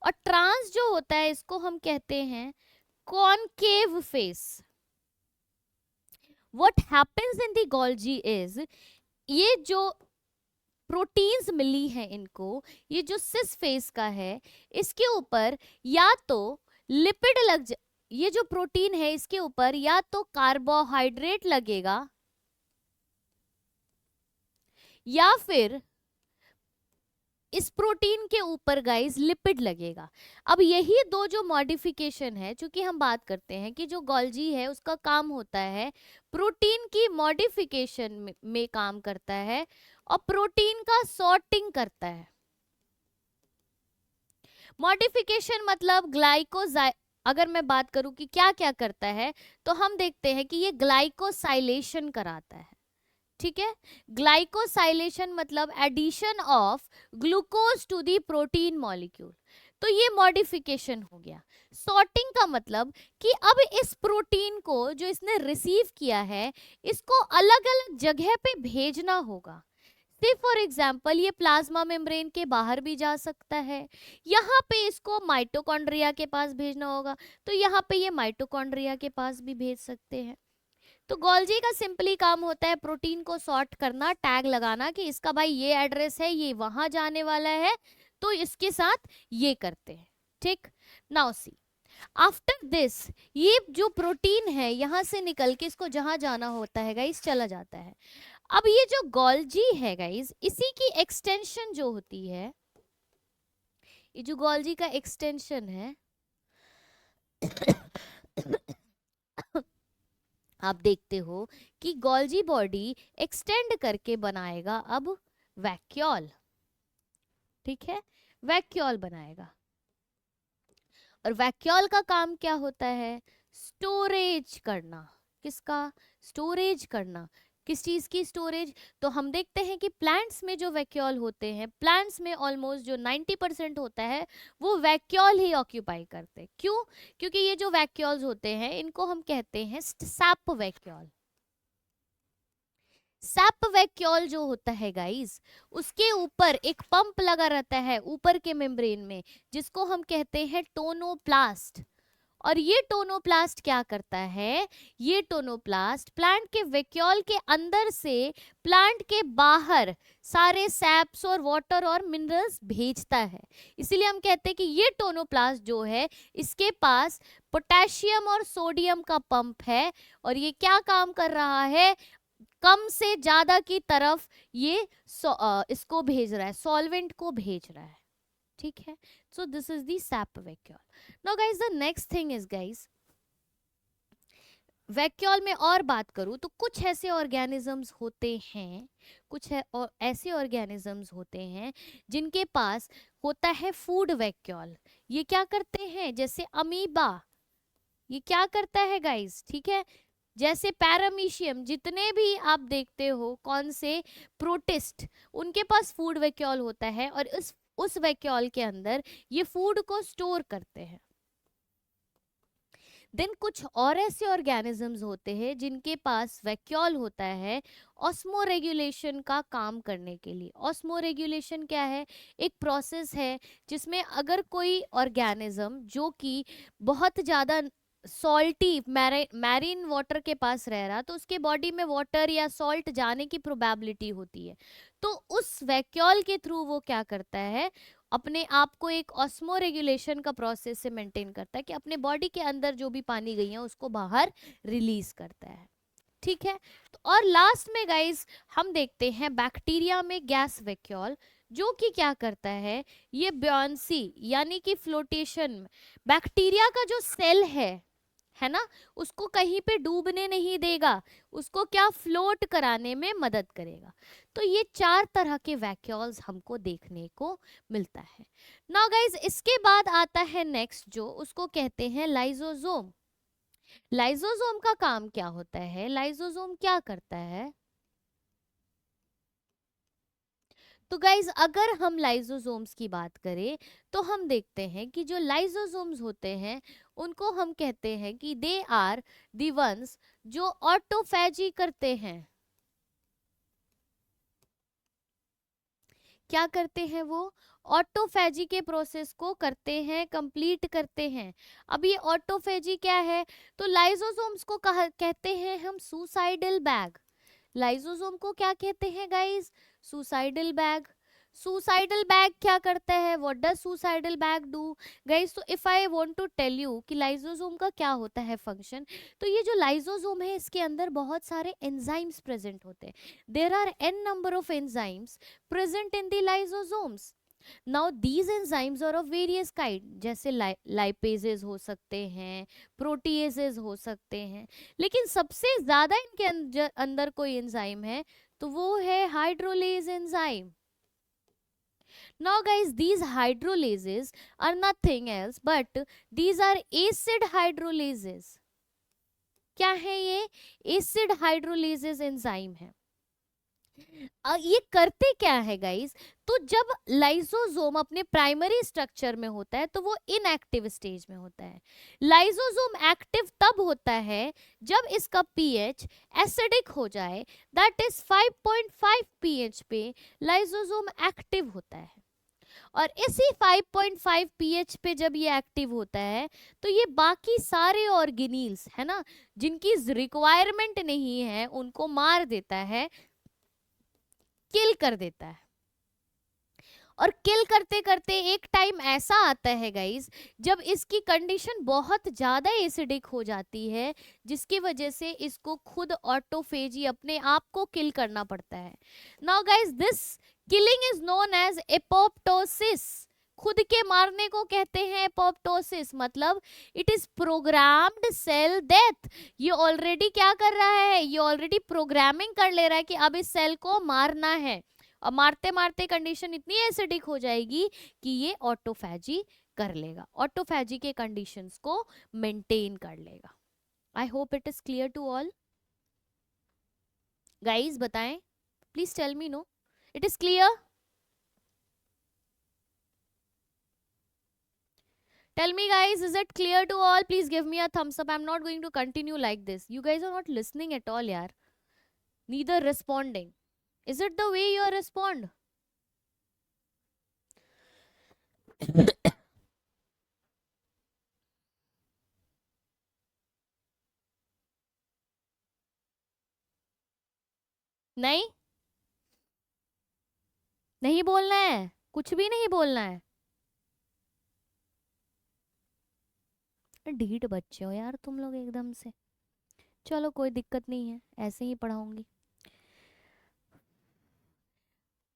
और ट्रांस जो होता है इसको हम कहते हैं concave phase. What happens in the Golgi is, ये जो प्रोटीन्स मिली है इनको, ये जो सिस फेज का है इसके ऊपर या तो लिपिड ये जो प्रोटीन है इसके ऊपर या तो कार्बोहाइड्रेट लगेगा या फिर इस प्रोटीन के ऊपर गाइस लिपिड लगेगा। अब यही दो जो मॉडिफिकेशन है, चूंकि हम बात करते हैं कि जो गोल्जी है उसका काम होता है प्रोटीन की मॉडिफिकेशन में काम करता है और प्रोटीन का सॉर्टिंग करता है। मॉडिफिकेशन मतलब अगर मैं बात करूं कि क्या क्या करता है तो हम देखते हैं कि ये ग्लाइकोसाइलेशन कराता है, ठीक है। ग्लाइकोसाइलेशन मतलब addition of glucose to the protein molecule, तो ये मॉडिफिकेशन हो गया। सॉर्टिंग का मतलब कि अब इस प्रोटीन को जो इसने रिसीव किया है इसको अलग अलग जगह पे भेजना होगा। से फॉर एग्जाम्पल ये प्लाज्मा मेम्ब्रेन के बाहर भी जा सकता है, यहाँ पे इसको माइटोकॉन्ड्रिया के पास भेजना होगा तो यहाँ पे ये माइटोकॉन्ड्रिया के पास भी भेज सकते हैं। तो गोल्जी का सिंपली काम होता है प्रोटीन को सॉर्ट करना, टैग लगाना कि इसका भाई ये एड्रेस है, ये वहां जाने वाला है, तो इसके साथ ये करते हैं, ठीक। नाउ सी आफ्टर दिस ये जो प्रोटीन है यहां से निकल के इसको जहां जाना होता है गाइस चला जाता है। अब ये जो गोल्जी है गाइस इसी की एक्सटेंशन जो होती है, ये जो गोल्जी का एक्सटेंशन है आप देखते हो कि गोल्जी बॉडी एक्सटेंड करके बनाएगा अब वैक्यूल, ठीक है, वैक्यूल बनाएगा। और वैक्यूल का काम क्या होता है, स्टोरेज करना। किसका, स्टोरेज करना, किस चीज की स्टोरेज, तो हम देखते हैं कि प्लांट्स में जो वैक्यूल होते हैं, प्लांट्स में ऑलमोस्ट जो 90% होता है वो वैक्यूल ही ऑक्यूपाई करते हैं। क्यों, क्योंकि ये जो वैक्यूल्स होते हैं इनको हम कहते हैं सैप वैक्यूल। सैप वैक्यूल जो होता है गाइस उसके ऊपर एक पंप लगा रहता है ऊपर के मेम्ब्रेन में जिसको हम कहते हैं टोनोप्लास्ट। और ये टोनोप्लास्ट क्या करता है, ये टोनोप्लास्ट प्लांट के वैक्यूल के अंदर से प्लांट के बाहर सारे सैप्स और वाटर और मिनरल्स भेजता है। इसीलिए हम कहते हैं कि ये टोनोप्लास्ट जो है इसके पास पोटेशियम और सोडियम का पंप है और ये क्या काम कर रहा है, कम से ज्यादा की तरफ ये इसको भेज रहा है, सॉल्वेंट को भेज रहा है, ठीक है। So this is the SAP vacuole. Now guys the next thing is guys, vacuole में और बात करूं तो कुछ ऐसे ऑर्गेनिजम्स होते हैं, कुछ है और ऐसे ऑर्गेनिजम्स होते हैं जिनके पास होता है फूड वैक्यूल। ये क्या करते हैं, जैसे अमीबा, ये क्या करता है गाइस, ठीक है, जैसे पैरामीशियम, जितने भी आप देखते हो कौन से प्रोटिस्ट, उनके पास फूड वैक्यूल होता है और उस वैक्यूल के अंदर ये फूड को स्टोर करते हैं। देन कुछ और ऐसे ऑर्गेनिजम्स होते हैं जिनके पास वैक्यूल होता है ऑस्मो रेगुलेशन का काम करने के लिए। ऑस्मो रेगुलेशन क्या है, एक प्रोसेस है जिसमें अगर कोई ऑर्गेनिज्म जो कि बहुत ज़्यादा सॉल्टी मैरीन वाटर के पास रह रहा तो उसके बॉडी में वाटर या सॉल्ट जाने की प्रोबेबिलिटी होती है, तो उस वैक्यूल के थ्रू वो क्या करता है, अपने आप को एक ऑस्मो रेगुलेशन का प्रोसेस से मेंटेन करता है कि अपने बॉडी के अंदर जो भी पानी गई है उसको बाहर रिलीज करता है, ठीक है। तो और लास्ट में गाइस हम देखते हैं बैक्टीरिया में गैस वैक्यूल, जो कि क्या करता है, ये ब्योंसी यानी कि फ्लोटेशन, बैक्टीरिया का जो सेल है ना, उसको कहीं पे डूबने नहीं देगा, उसको क्या फ्लोट कराने में मदद करेगा। तो ये 4 तरह के वैक्यूल्स हमको देखने को मिलता है। नाउ गाइस इसके बाद आता है नेक्स्ट, जो उसको कहते हैं लाइसोसोम। लाइसोसोम का काम क्या होता है, लाइसोसोम क्या करता है? तो गाइज अगर हम लाइसोसोम्स की बात करें तो हम देखते हैं कि जो लाइसोसोम्स होते हैं उनको हम कहते हैं कि दे आर दी वंस जो ऑटोफैजी करते हैं। क्या करते हैं वो? ऑटोफैजी के प्रोसेस को करते हैं, कंप्लीट करते हैं। अब ये ऑटोफैजी क्या है? तो लाइसोसोम्स को कहते हैं हम सुसाइडल बैग। लाइसोसोम को क्या कहते हैं guys? Suicidal bag. Suicidal bag क्या करता है? What does suicidal bag do guys? तो if I want to tell you कि लाइसोसोम का क्या होता है फंक्शन, तो ये जो लाइसोसोम है इसके अंदर बहुत सारे एंजाइम्स प्रेजेंट होते हैं। There are an number of enzymes present in the lysosomes. Now these enzymes are of various kind, जैसे लाइपेजेस हो सकते हैं, प्रोटीएजेस हो सकते हैं, लेकिन सबसे ज्यादा इनके अंदर कोई एंजाइम है तो वो है hydrolase enzyme. Now guys, these hydrolases are nothing else but these are acid hydrolases. क्या है ये? एसिड हाइड्रोलेजेस एंजाइम है। ये करते क्या है गाइस? तो जब लाइसोसोम अपने प्राइमरी स्ट्रक्चर में होता है तो वो इनएक्टिव स्टेज में होता है। लाइसोसोम एक्टिव तब होता है जब इसका पीएच एसिडिक हो जाए, दैट इज 5.5 पीएच पे लाइसोसोम एक्टिव होता है। और इसी 5.5 पीएच पे जब ये एक्टिव होता है तो ये बाकी सारे ऑर्गेनील्स है ना, जिनकी रिक्वायरमेंट नहीं है, उनको मार देता है, किल कर देता है। और किल करते करते एक टाइम ऐसा आता है गाइस जब इसकी कंडीशन बहुत ज़्यादा एसिडिक हो जाती है, जिसकी वजह से इसको खुद ऑटोफेजी अपने आप को किल करना पड़ता है। Now guys this killing is known as apoptosis. खुद के मारने को कहते हैं एपोप्टोसिस, मतलब it is programmed cell death. ये ऑलरेडी क्या कर रहा है, ये ऑलरेडी प्रोग्रामिंग कर ले रहा है कि अब इस सेल को मारना है, और मारते मारते कंडीशन इतनी एसिडिक हो जाएगी कि ये ऑटोफैजी कर लेगा, ऑटोफैजी के कंडीशंस को मेंटेन कर लेगा। I hope it is clear to all. Guys बताएं, please tell me no it is clear. Tell me guys, is it clear to all? Please give me a thumbs up. I'm not going to continue like this. You guys are not listening at all yaar. Neither responding. Is it the way you respond? नहीं, नहीं बोलना है, कुछ भी नहीं बोलना है। ढीठ बच्चे हो यार तुम लोग एकदम से। चलो कोई दिक्कत नहीं है, ऐसे ही पढ़ाऊंगी।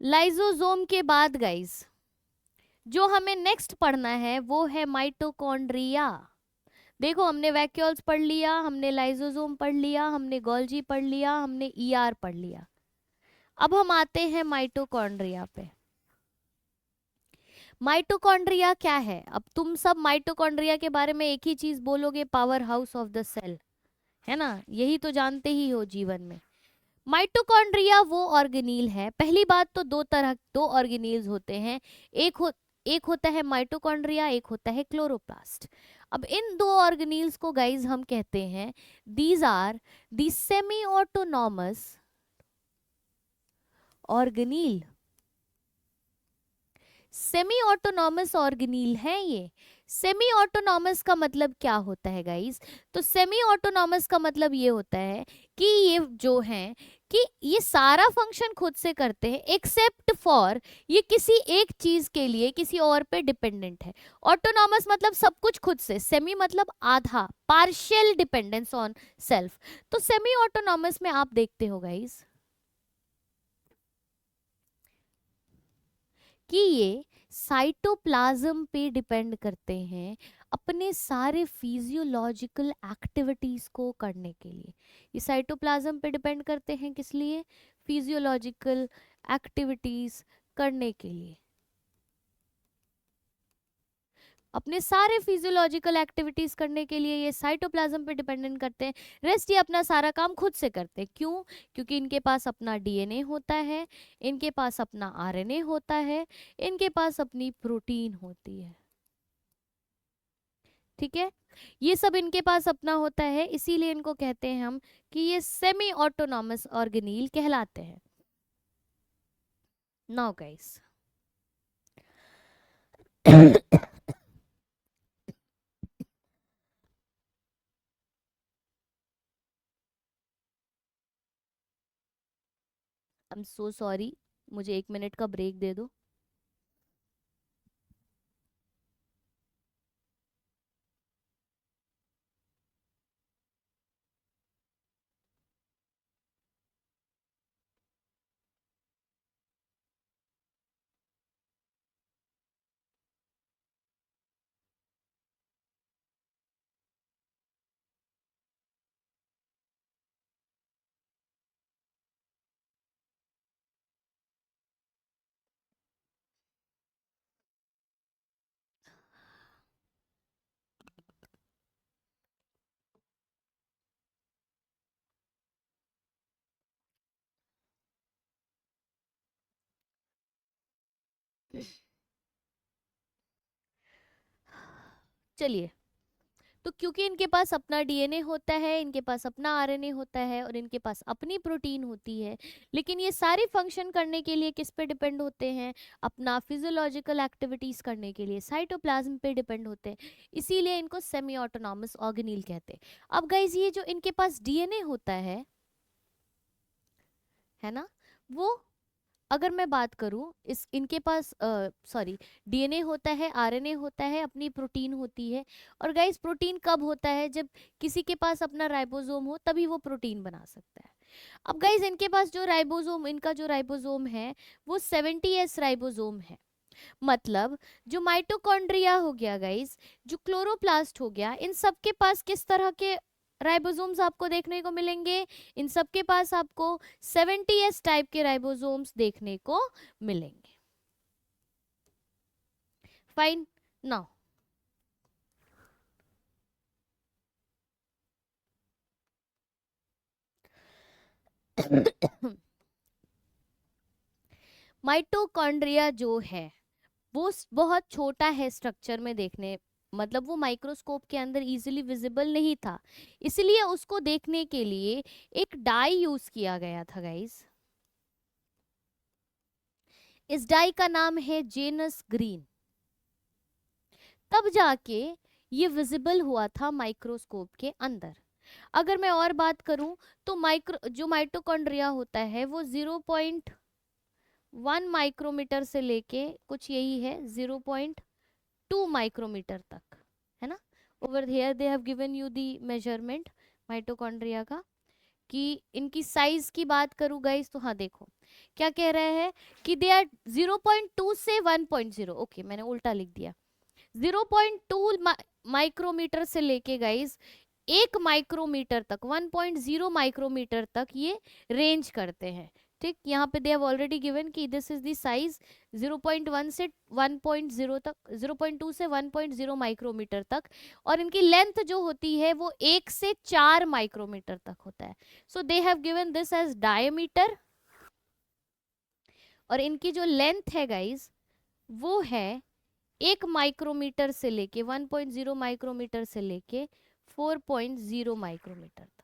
लाइसोसोम के बाद गाइस जो हमें नेक्स्ट पढ़ना है वो है माइटोकॉन्ड्रिया। देखो हमने वैक्यूल्स पढ़ लिया, हमने लाइसोसोम पढ़ लिया, हमने गोल्जी पढ़ लिया, हमने ईआर पढ़ लिया। अब हम आते हैं माइटोकॉन्ड्रिया पे। माइटोकॉन्ड्रिया क्या है? अब तुम सब माइटोकॉन्ड्रिया के बारे में एक ही चीज बोलोगे, powerhouse of the cell, है ना, यही तो जानते ही हो जीवन में। माइटोकॉन्ड्रिया वो ऑर्गेनील है, पहली बात तो दो ऑर्गेनील्स होते हैं, एक होता है माइटोकॉन्ड्रिया, एक होता है क्लोरोप्लास्ट। अब इन दो ऑर्गेनील्स को गाइज हम कहते हैं these are the semi autonomous organelle. Semi autonomous organelle है ये। सेमी ऑटोनॉमस का मतलब क्या होता है गाइस? तो सेमी ऑटोनॉमस का मतलब ये होता है कि ये जो हैं कि ये सारा फंक्शन खुद से करते हैं एक्सेप्ट फॉर ये किसी एक चीज के लिए किसी और पे डिपेंडेंट है। ऑटोनॉमस मतलब सब कुछ खुद से, सेमी मतलब आधा, पार्शियल डिपेंडेंस ऑन सेल्फ। तो सेमी ऑटोनॉमस में आप देखते हो गाइस कि ये साइटोप्लाज्म पे डिपेंड करते हैं अपने सारे फिजियोलॉजिकल एक्टिविटीज को करने के लिए। ये साइटोप्लाज्म पे डिपेंड करते हैं किस लिए? फिजियोलॉजिकल एक्टिविटीज करने के लिए। अपने सारे फिजियोलॉजिकल एक्टिविटीज करने के लिए ये साइटोप्लाज्म पे डिपेंडेंट करते हैं। रेस्ट ये अपना सारा काम खुद से करते हैं। क्यों? क्योंकि इनके पास अपना डीएनए होता है, इनके पास अपना आरएनए होता है, इनके पास अपनी प्रोटीन होती है। ठीक है, ये सब इनके पास अपना होता है, इसीलिए इनको कहते हैं हम कि ये सेमी ऑटोनॉमस ऑर्गेनील कहलाते हैं। Now guys I am so sorry, मुझे 1 मिनट का ब्रेक दे दो। चलिए, तो क्योंकि इनके पास अपना डीएनए होता है, इनके पास अपना आरएनए होता है और इनके पास अपनी प्रोटीन होती है, लेकिन ये सारे फंक्शन करने के लिए किस पे डिपेंड होते हैं? अपना फिजियोलॉजिकल एक्टिविटीज करने के लिए साइटोप्लाज्म पे डिपेंड होते हैं, इसीलिए इनको सेमी ऑटोनॉमस ऑर्गेनील कहते हैं। अब गाइज ये जो इनके पास डीएनए होता है ना, वो अगर मैं बात करूं इस इनके पास सॉरी, डीएनए होता है, आरएनए होता है, अपनी प्रोटीन होती है। और गाइस प्रोटीन कब होता है? जब किसी के पास अपना राइबोसोम हो तभी वो प्रोटीन बना सकता है। अब गाइस इनके पास जो राइबोसोम, इनका जो राइबोसोम है वो 70s राइबोसोम है। मतलब जो माइटोकॉन्ड्रिया हो गया गाइस, जो क्लोरोप्लास्ट हो गया, इन सब के पास किस तरह के राइबोसोम्स आपको देखने को मिलेंगे? इन सब के पास आपको 70s टाइप के राइबोसोम्स देखने को मिलेंगे। फाइन, नाउ माइटोकॉन्ड्रिया जो है वो बहुत छोटा है स्ट्रक्चर में देखने, मतलब वो माइक्रोस्कोप के अंदर इजीली विजिबल नहीं था, इसलिए उसको देखने के लिए एक डाई यूज किया गया था गाइस। इस डाई का नाम है जेनस ग्रीन। तब जाके ये विजिबल हुआ था माइक्रोस्कोप के अंदर। अगर मैं और बात करूं तो माइक्रो जो माइटोकॉन्ड्रिया होता है वो 0.1 माइक्रोमीटर से लेके कुछ यही है 0.2 माइक्रोमीटर तक, है ना। Over here they have given you the measurement mitochondria का। कि इनकी साइज की बात करूं गाइस तो हाँ देखो क्या कह रहे हैं कि दे आर 0.2 से 1.0, ओके मैंने उल्टा लिख दिया। 0.2 माइक्रोमीटर से लेके गाइस 1 माइक्रोमीटर तक, 1.0 माइक्रोमीटर तक ये रेंज करते हैं। ठीक, यहाँ पे दे हैव ऑलरेडी गिवन कि दिस इज द साइज 0.1 से 1.0 तक, 0.2 से 1.0 माइक्रोमीटर तक। और इनकी लेंथ जो होती है वो 1 से 4 माइक्रोमीटर तक होता है। So they have given this as diameter. और इनकी जो लेंथ है गाइस वो है 1 माइक्रोमीटर से लेके 1.0 माइक्रोमीटर से लेके 4.0 माइक्रोमीटर तक।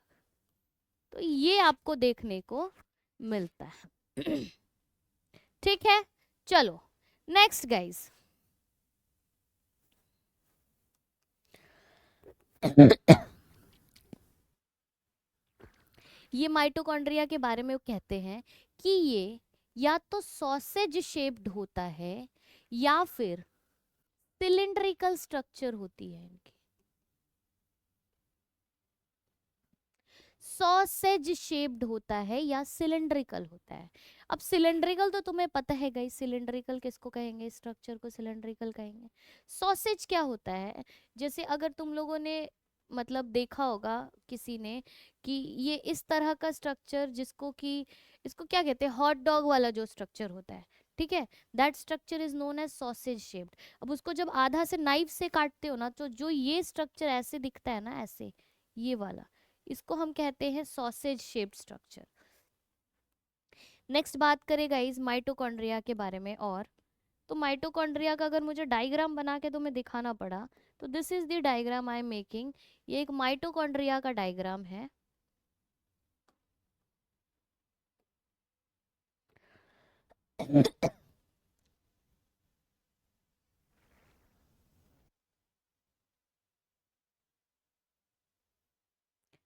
तो ये आपको देखने को मिलता है। ठीक है, चलो नेक्स्ट गाइस। ये माइटोकॉन्ड्रिया के बारे में वो कहते हैं कि ये या तो सॉसेज शेप्ड होता है या फिर सिलिंड्रिकल स्ट्रक्चर होती है इनकी। सॉसेज शेप्ड होता है या सिलिंड्रिकल होता है। अब सिलिंड्रिकल तो तुम्हें पता है गाइस, सिलिंड्रिकल किसको कहेंगे, स्ट्रक्चर को सिलिंड्रिकल कहेंगे। सॉसेज क्या होता है, जैसे अगर तुम लोगों ने मतलब देखा होगा किसी ने कि ये इस तरह का स्ट्रक्चर जिसको कि इसको क्या कहते हैं, हॉट डॉग वाला जो स्ट्रक्चर होता है, ठीक है, that structure is known as sausage shaped. अब उसको जब आधा से नाइफ से काटते हो ना, तो जो ये स्ट्रक्चर ऐसे दिखता है ना, ऐसे ये वाला, इसको हम कहते हैं सॉसेज शेप्ड स्ट्रक्चर। नेक्स्ट बात करें गाइस माइटोकॉन्ड्रिया के बारे में, और तो माइटोकॉन्ड्रिया का अगर मुझे डायग्राम बना के तुम्हें दिखाना पड़ा तो this is the diagram I am making. ये एक माइटोकॉन्ड्रिया का डायग्राम है।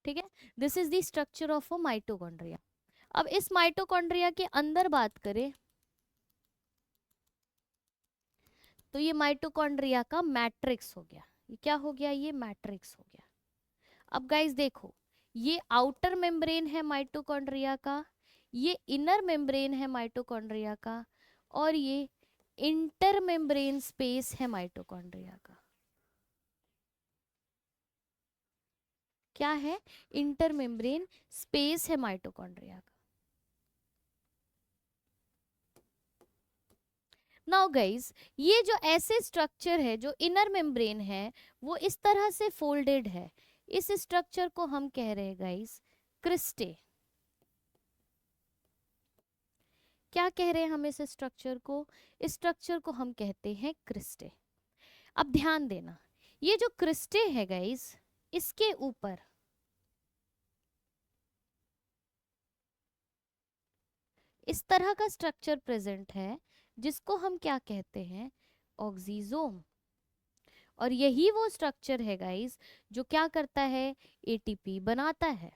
ठीक है, this is the structure of a mitochondria. अब इस माइटोकॉन्ड्रिया के अंदर बात करें तो ये माइटोकॉन्ड्रिया का मैट्रिक्स हो गया। ये क्या हो गया, ये मैट्रिक्स हो गया। अब गाइस देखो, ये आउटर मेम्ब्रेन है माइटोकॉन्ड्रिया का, ये इनर मेम्ब्रेन है माइटोकॉन्ड्रिया का, और ये इंटर मेम्ब्रेन स्पेस है माइटोकॉन्ड्रिया का। क्या है, इंटर मेम्ब्रेन स्पेस है माइटोकॉन्ड्रिया का। नाउ गाइस, ये जो ऐसे स्ट्रक्चर है जो इनर मेम्ब्रेन है वो इस तरह से फोल्डेड है, इस स्ट्रक्चर को हम कह रहे हैं गाइस क्रिस्टे। क्या कह रहे हैं हम इस स्ट्रक्चर को, इस स्ट्रक्चर को हम कहते हैं क्रिस्टे। अब ध्यान देना, ये जो क्रिस्टे है गाइस, इसके ऊपर इस तरह का स्ट्रक्चर प्रेजेंट है जिसको हम क्या कहते हैं, ऑक्सीजोम। और यही वो स्ट्रक्चर है गाइस जो क्या करता है, एटीपी बनाता है।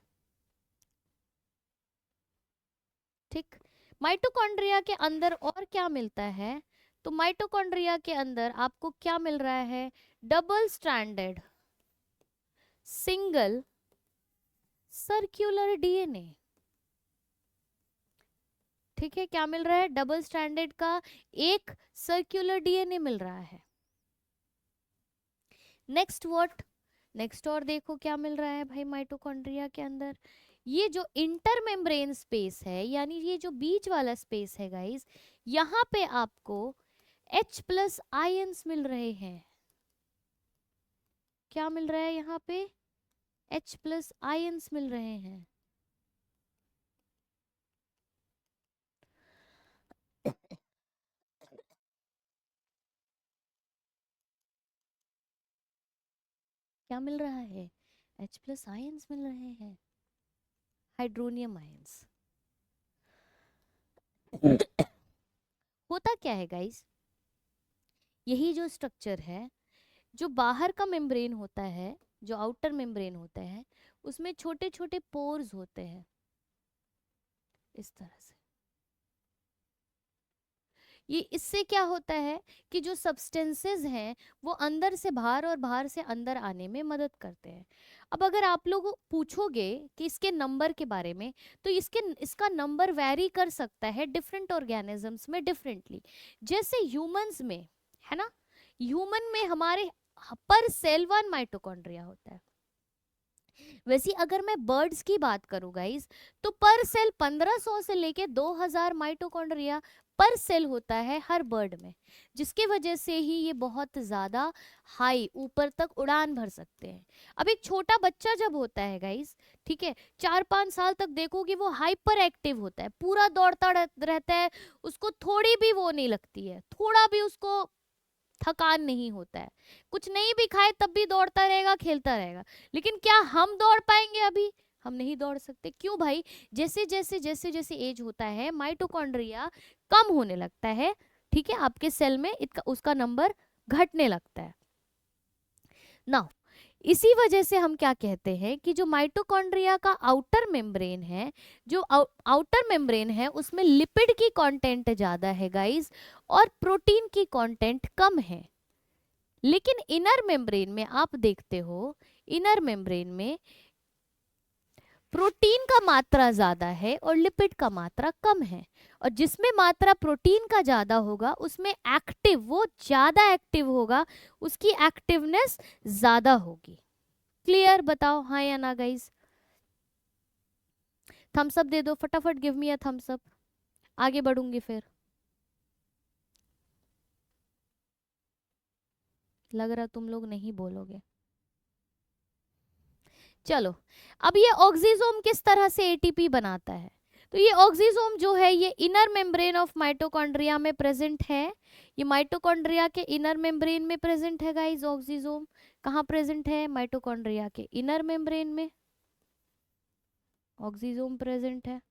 ठीक, माइटोकॉन्ड्रिया के अंदर और क्या मिलता है, तो माइटोकॉन्ड्रिया के अंदर आपको क्या मिल रहा है, double stranded single circular DNA. ठीक है, क्या मिल रहा है, डबल स्ट्रैंडेड का एक सर्कुलर डीएनए मिल रहा है। नेक्स्ट व्हाट, नेक्स्ट और देखो क्या मिल रहा है भाई माइटोकॉन्ड्रिया के अंदर, ये जो इंटर मेम्ब्रेन स्पेस है, यानी ये जो बीच वाला स्पेस है गाइस, यहाँ पे आपको H+ आयंस मिल रहे हैं। क्या मिल रहा है यहाँ पे, H+ आयंस मिल रहे हैं। क्या मिल रहा है, H+ आयंस मिल रहे हैं, हाइड्रोनियम आयंस। होता क्या है गाइस, यही जो स्ट्रक्चर है, जो बाहर का मेम्ब्रेन होता है, जो आउटर मेम्ब्रेन होता है, उसमें छोटे छोटे पोर्स होते हैं इस तरह से। ये इससे क्या होता है कि जो सब्सटेंसेस हैं वो अंदर से बाहर और बाहर से अंदर आने में मदद करते हैं। अब अगर आप लोग पूछोगे कि इसके नंबर के बारे में, तो इसका नंबर वैरी कर सकता है डिफरेंट ऑर्गेनिजम्स में डिफरेंटली। जैसे ह्यूमंस में है ना, ह्यूमन में हमारे पर सेल 1 माइटोकॉन्ड्रिया होता है। वैसे अगर मैं बर्ड्स की बात करूं गाइस, तो पर सेल 1500 से लेके 2000 माइटोकॉन्ड्रिया पर सेल होता है हर बर्ड में, जिसके वजह से ही ये बहुत ज्यादा हाई ऊपर तक उड़ान भर सकते हैं। अब एक छोटा बच्चा जब होता है गाइस, ठीक है, 4-5 साल तक देखोगे वो हाइपर एक्टिव होता है, पूरा दौड़ता रहता है, उसको थोड़ी भी वो नहीं लगती है, थोड़ा भी उसको थकान नहीं होता है, कुछ नहीं भी खाए तब भी दौड़ता रहेगा, खेलता रहेगा। लेकिन क्या हम दौड़ पाएंगे, अभी हम नहीं दौड़ सकते। क्यों भाई, जैसे जैसे जैसे जैसे एज होता है माइटोकॉन्ड्रिया कम होने लगता है, ठीक है, आपके सेल में उसका नंबर घटने लगता है। नाउ इसी वजह से हम क्या कहते हैं कि जो माइटोकॉन्ड्रिया का आउटर मेम्ब्रेन है, जो आउटर मेम्ब्रेन है उसमें लिपिड की कंटेंट ज्यादा है गाइस और प्रोटीन की कंटेंट कम है। लेकिन इनर मेम्ब्रेन में आप देखते हो, इनर मेम्ब्रेन में प्रोटीन का मात्रा ज्यादा है और लिपिड का मात्रा कम है। और जिसमें मात्रा प्रोटीन का ज्यादा होगा उसमें एक्टिव, वो ज्यादा एक्टिव होगा, उसकी एक्टिवनेस ज्यादा होगी। क्लियर? बताओ हाँ या ना गाइस। थम्स अप दे दो फटाफट, give me a thumbs up, आगे बढ़ूंगी फिर। लग रहा तुम लोग नहीं बोलोगे। चलो, अब ये ऑक्सीजोम किस तरह से एटीपी बनाता है? तो ये ऑक्सीजोम जो है ये इनर मेम्ब्रेन ऑफ माइटोकॉन्ड्रिया में प्रेजेंट है। ये माइटोकॉन्ड्रिया के इनर मेम्ब्रेन में प्रेजेंट है गाइस। ऑक्सीजोम कहाँ प्रेजेंट है? माइटोकॉन्ड्रिया के इनर मेम्ब्रेन में ऑक्सीजोम प्रेजेंट है।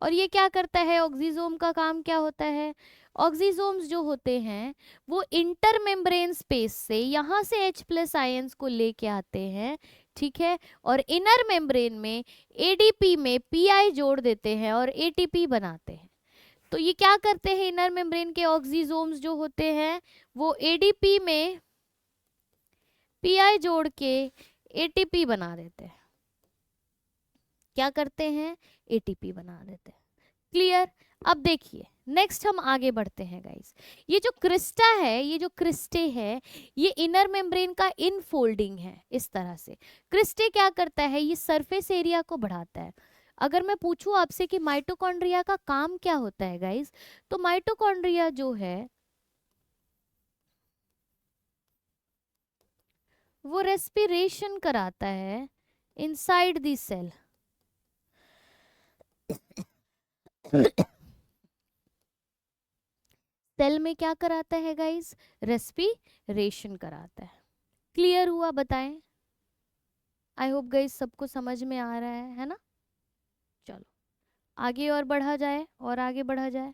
और ये क्या करता है? ऑक्सीजोम का काम क्या होता है? ऑक्सीजोम्स जो होते हैं वो इंटर मेम्ब्रेन स्पेस से यहाँ से H+ आयंस को लेके आते हैं, ठीक है, और इनर मेम्ब्रेन में एडीपी में पीआई जोड़ देते हैं और एटीपी बनाते हैं। तो ये क्या करते हैं? इनर मेम्ब्रेन के ऑक्सीजोम्स जो होते हैं वो एडीपी में पीआई जोड़ के एटीपी बना देते हैं। क्या करते हैं? एटीपी बना देते हैं। क्लियर? अब देखिए नेक्स्ट हम आगे बढ़ते हैं गाइस। ये जो क्रिस्टा है, ये जो क्रिस्टे है, ये इनर मेम्ब्रेन का इनफोल्डिंग है। इस तरह से क्रिस्टे क्या करता है? ये सरफेस एरिया को बढ़ाता है। अगर मैं पूछूं आपसे कि माइटोकॉन्ड्रिया का काम क्या होता है गाइस, तो माइटोकॉन्ड्रिया जो है वो रेस्पिरेशन कराता है इनसाइड द सेल। सेल में क्या कराता है गाइस? रेस्पिरेशन कराता है। क्लियर हुआ? बताएं। आई होप गाइस सबको समझ में आ रहा है ना? चलो आगे और बढ़ा जाए, और आगे बढ़ा जाए।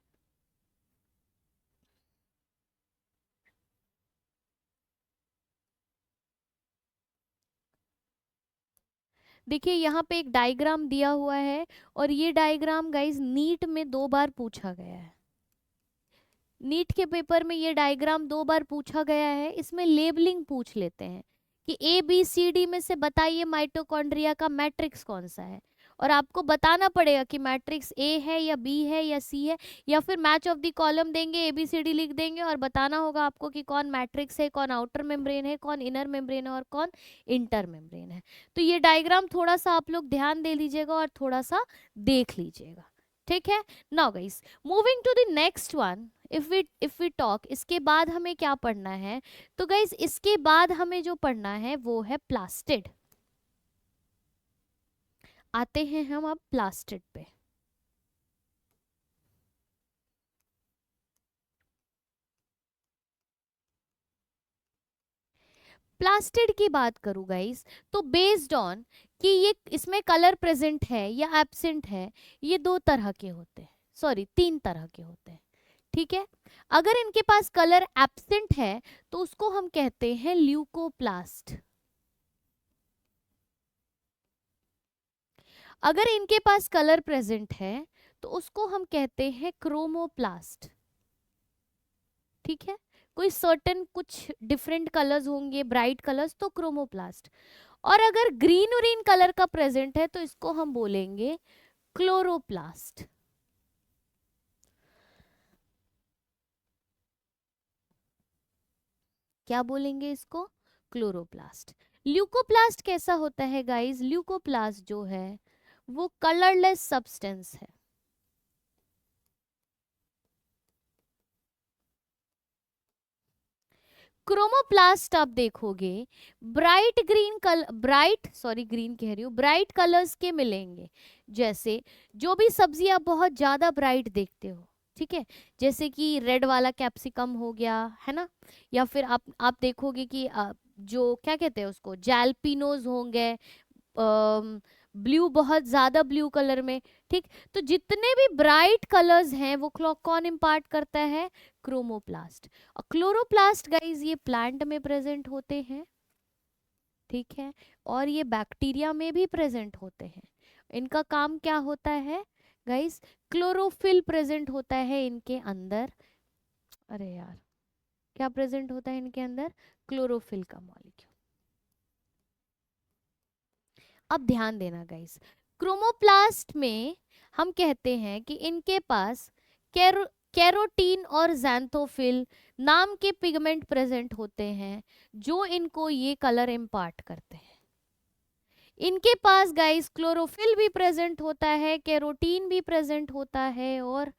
देखिए यहाँ पे एक डायग्राम दिया हुआ है और ये डायग्राम गाइस नीट में 2 बार पूछा गया है। नीट के पेपर में ये डायग्राम 2 बार पूछा गया है। इसमें लेबलिंग पूछ लेते हैं कि ABCD में से बताइए माइटोकॉन्ड्रिया का मैट्रिक्स कौन सा है, और आपको बताना पड़ेगा कि मैट्रिक्स A है या B है या C है, या फिर मैच ऑफ द कॉलम देंगे, ABCD लिख देंगे और बताना होगा आपको कि कौन मैट्रिक्स है, कौन आउटर मेम्ब्रेन है, कौन इनर मेम्ब्रेन है और कौन इंटर मेम्ब्रेन है। तो ये डायग्राम थोड़ा सा आप लोग ध्यान दे लीजिएगा और थोड़ा सा देख लीजिएगा, ठीक है। Now guys moving to the next one, if we talk, इसके बाद हमें क्या पढ़ना है? तो गाइस इसके बाद हमें जो पढ़ना है वो है प्लास्टिड। आते हैं हम अब प्लास्टिड पे। प्लास्टिड की बात करूं गाइस, तो बेस्ड ऑन कि ये इसमें कलर प्रेजेंट है या एब्सेंट है, ये 2 तरह के होते हैं, सॉरी 3 तरह के होते हैं, ठीक है। अगर इनके पास कलर एब्सेंट है तो उसको हम कहते हैं ल्यूकोप्लास्ट। अगर इनके पास कलर प्रेजेंट है तो उसको हम कहते हैं क्रोमोप्लास्ट, ठीक है। कोई सर्टेन कुछ डिफरेंट कलर्स होंगे, ब्राइट कलर्स, तो क्रोमोप्लास्ट। और अगर ग्रीन उरीन कलर का प्रेजेंट है तो इसको हम बोलेंगे क्लोरोप्लास्ट। क्या बोलेंगे इसको? क्लोरोप्लास्ट। ल्यूकोप्लास्ट कैसा होता है गाइस? ल्यूकोप्लास्ट जो है वो कलरलेस सब्सटेंस है। क्रोमोप्लास्ट आप देखोगे ब्राइट ग्रीन कलर, ग्रीन कह रही हूँ, ब्राइट कलर्स के मिलेंगे। जैसे जो भी सब्जी आप बहुत ज्यादा ब्राइट देखते हो, ठीक है, जैसे कि रेड वाला कैप्सिकम हो गया, है ना, या फिर आप देखोगे कि जो क्या कहते हैं उसको, जैलपिनोज होंगे, ब्लू, बहुत ज्यादा ब्लू कलर में, ठीक। तो जितने भी ब्राइट कलर्स हैं वो कौन इम्पार्ट करता है? क्रोमोप्लास्ट। और क्लोरोप्लास्ट गाइज ये प्लांट में प्रेजेंट होते हैं, ठीक है, और ये बैक्टीरिया में भी प्रेजेंट होते हैं। इनका काम क्या होता है गाइस? क्लोरोफिल प्रेजेंट होता है इनके अंदर। अरे यार, क्या प्रेजेंट होता है इनके अंदर? क्लोरोफिल का मॉलिक्यूल। अब ध्यान देना गाइस, क्रोमोप्लास्ट में हम कहते हैं कि इनके पास कैरोटीन और ज़ैंथोफिल नाम के पिगमेंट प्रेजेंट होते हैं, जो इनको ये कलर इम्पार्ट करते हैं। इनके पास गाइस क्लोरोफिल भी प्रेजेंट होता है, कैरोटीन भी प्रेजेंट होता है, और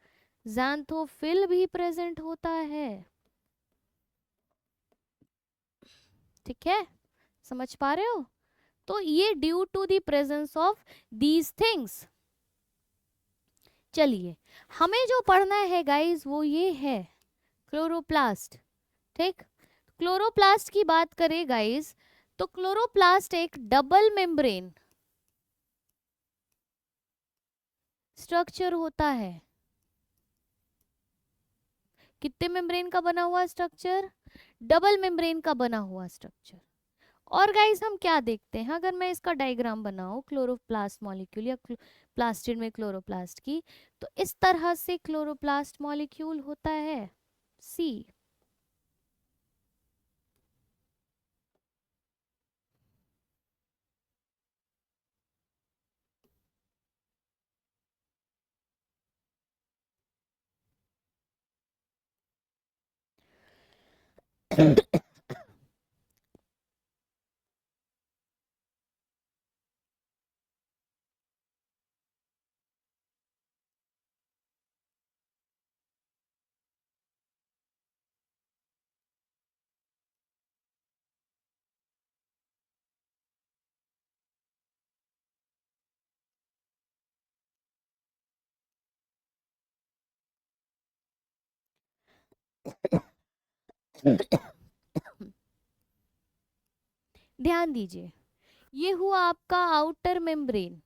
ज़ैंथोफिल भी प्रेजेंट होता है। ठीक है, समझ पा रहे हो? तो ये due to the presence of these things. चलिए, हमें जो पढ़ना है गाइस वो ये है क्लोरोप्लास्ट। ठीक, क्लोरोप्लास्ट की बात करें गाइस, तो क्लोरोप्लास्ट एक डबल मेम्ब्रेन स्ट्रक्चर होता है। कितने मेम्ब्रेन का बना हुआ स्ट्रक्चर? डबल मेम्ब्रेन का बना हुआ स्ट्रक्चर। और गाइस हम क्या देखते हैं, अगर मैं इसका डायग्राम बनाऊं क्लोरोप्लास्ट मॉलिक्यूल या प्लास्टिड में क्लोरोप्लास्ट की, तो इस तरह से क्लोरोप्लास्ट मॉलिक्यूल होता है। सी, ध्यान दीजिए, ये हुआ आपका आउटर मेम्ब्रेन,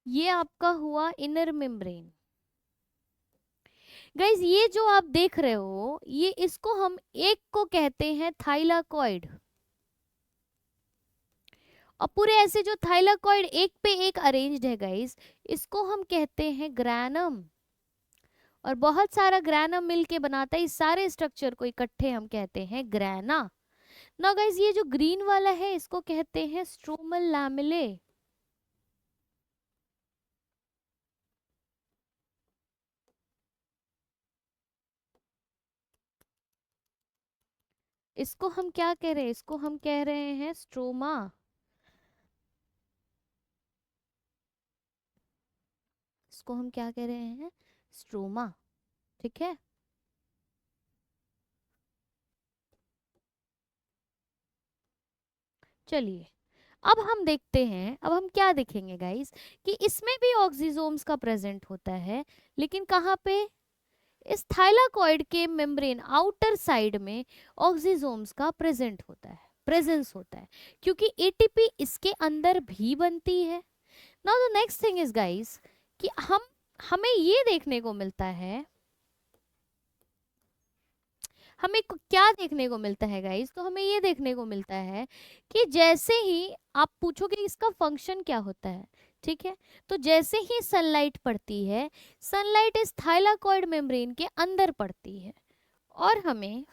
ये आपका हुआ इनर मेम्ब्रेन। गाइज ये जो आप देख रहे हो, ये इसको हम एक को कहते हैं थाइलाकॉइड, और पूरे ऐसे जो थाइलाकॉइड एक पे एक अरेंज्ड है गाइज, इसको हम कहते हैं ग्रैनम। और बहुत सारा ग्रैनम मिलके बनाता है इस सारे स्ट्रक्चर को, इकट्ठे हम कहते हैं ग्रैना। ना गाइज ये जो ग्रीन वाला है इसको कहते हैं स्ट्रोमल लैमेले। इसको हम क्या कह रहे हैं? इसको हम कह रहे हैं स्ट्रोमा। इसको हम क्या कह रहे हैं? स्ट्रोमा। ठीक है, चलिए अब हम देखते हैं, अब हम क्या देखेंगे गाइस, कि इसमें भी ऑक्सीजोम्स का प्रेजेंट होता है, लेकिन कहाँ पे? इस थाइलाकॉइड के मेम्ब्रेन आउटर साइड में ऑक्सीजोम्स का प्रेजेंट होता है, प्रेजेंस होता है, क्योंकि एटीपी इसके अंदर भी बनती है। Now the next thing is guys कि हमें ये देखने को मिलता है, हमें क्या देखने को मिलता है गाइस, तो हमें ये देखने को मिलता है कि जैसे ही आप पूछोगे इसका फंक्शन क्या होता है, ठीक है, तो जैसे ही सनलाइट पड़ती है, सनलाइट इस थाइलाकॉइड मेम्ब्रेन के अंदर पड़ती है, और हमें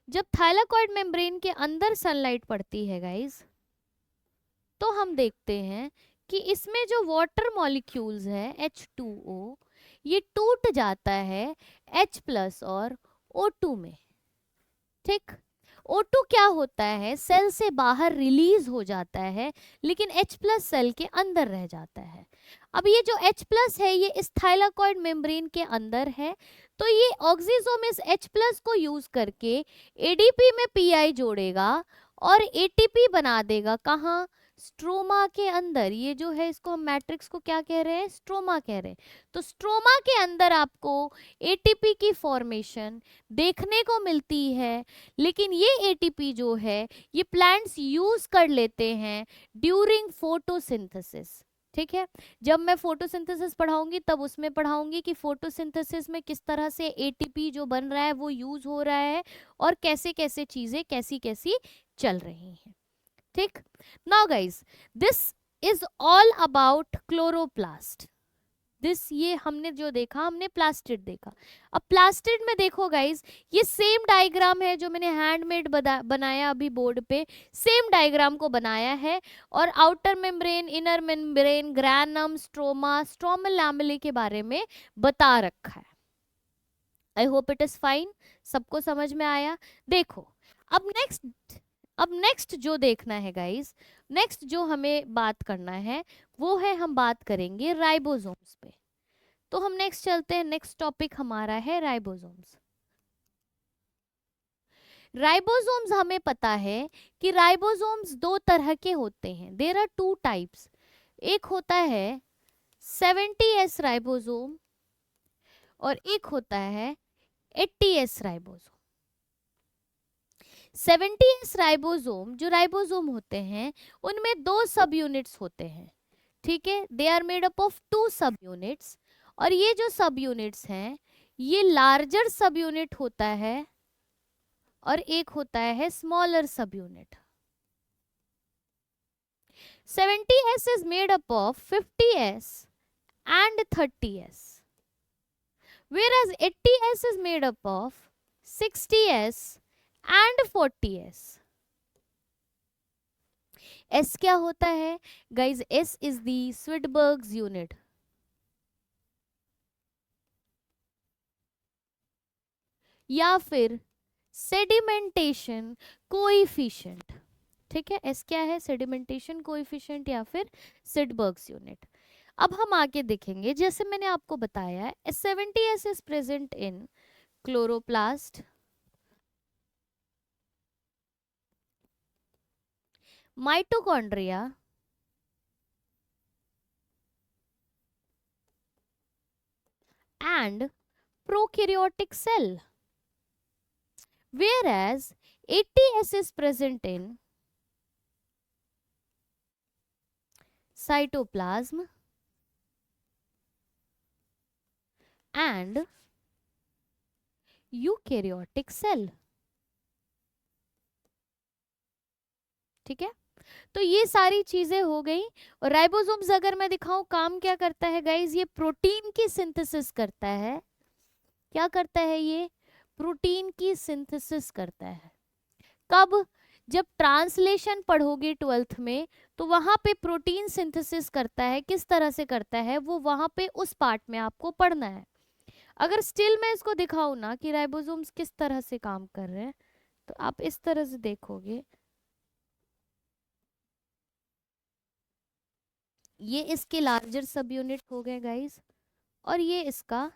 जब थाइलाकॉइड मेम्ब्रेन के अंदर सनलाइट पड़ती है गाइस, तो हम देखते हैं कि इसमें जो वाटर मॉलिक्यूल्स है H2O, ये टूट जाता है H प्लस और O2 में। ठीक, O2 क्या होता है? सेल से बाहर रिलीज हो जाता है, लेकिन H प्लस सेल के अंदर रह जाता है। अब ये जो H प्लस है ये इस थाइलाकॉइड मेम्ब्रेन के अंदर है, तो ये ऑक्सीजोम इस H प्लस को यूज करके ADP में PI जोड़ेगा और ATP बना देगा। कहाँ? स्ट्रोमा के अंदर। ये जो है इसको हम मैट्रिक्स को क्या कह रहे हैं? स्ट्रोमा कह रहे हैं। तो स्ट्रोमा के अंदर आपको ATP की फॉर्मेशन देखने को मिलती है, लेकिन ये ATP जो है ये प्लांट्स यूज कर लेते हैं ड्यूरिंग फोटोसिंथेसिस। ठीक है, जब मैं फोटोसिंथेसिस पढ़ाऊंगी तब उसमें पढ़ाऊंगी कि फोटोसिंथेसिस में किस तरह से एटीपी जो बन रहा है वो यूज हो रहा है और कैसे कैसे चीजें कैसी कैसी चल रही हैं। ठीक, now guys this is all about chloroplast. This, ये हमने जो देखा, हमने प्लास्टिड देखा। अब प्लास्टिड में देखो गाइस, ये सेम डायग्राम है जो मैंने हैंडमेड बनाया अभी बोर्ड पे, सेम डायग्राम को बनाया है। और outer membrane, inner membrane, granum, stroma, stromal lamellae के बारे में बता रखा है। I hope it is fine, सबको समझ में आया। देखो अब नेक्स्ट जो देखना है गाइस, नेक्स्ट जो हमें बात करना है वो है, हम बात करेंगे राइबोसोम्स पे। तो हम नेक्स्ट चलते हैं, नेक्स्ट टॉपिक हमारा है राइबोसोम्स। राइबोसोम्स हमें पता है कि राइबोसोम्स दो तरह के होते हैं, देयर आर टू टाइप्स। एक होता है 70S राइबोसोम और एक होता है 80S राइबोसोम। 70S राइबोसोम, जो राइबोसोम होते हैं उनमें दो सब यूनिट्स होते हैं, ठीक है, they are made up of two subunits. और ये जो सब यूनिट्स हैं ये लार्जर सब यूनिट होता है और एक होता है स्मॉलर सब unit. 70S is made up of 50S and 30S, whereas 80S is made up of 60S and 40S. S क्या होता है guys? S is the Swedberg's unit. या फिर सेडिमेंटेशन कोएफिशिएंट, ठीक है, एस क्या है? सेडिमेंटेशन कोएफिशिएंट या फिर सिडबर्ग्स यूनिट। अब हम आगे देखेंगे, जैसे मैंने आपको बताया है 70S is present in chloroplast, mitochondria, and prokaryotic cell, whereas 80S is present in cytoplasm and eukaryotic cell। ठीक है, तो ये सारी चीजें हो गई। और राइबोसोम्स अगर मैं दिखाऊं काम क्या करता है गाइज, ये प्रोटीन की सिंथेसिस करता है। क्या करता है ये? प्रोटीन की सिंथेसिस करता है। कब? जब ट्रांसलेशन पढ़ोगे 12th में तो वहां पे प्रोटीन सिंथेसिस करता है, किस तरह से करता है वो वहां पे उस पार्ट में आपको पढ़ना है। अगर स्टिल मैं इसको दिखाऊं ना कि राइबोसोम्स किस तरह से काम कर रहे हैं, तो आप इस तरह से देखोगे, ये इसके लार्जर सब यूनिट हो गए गाइस और ये इसका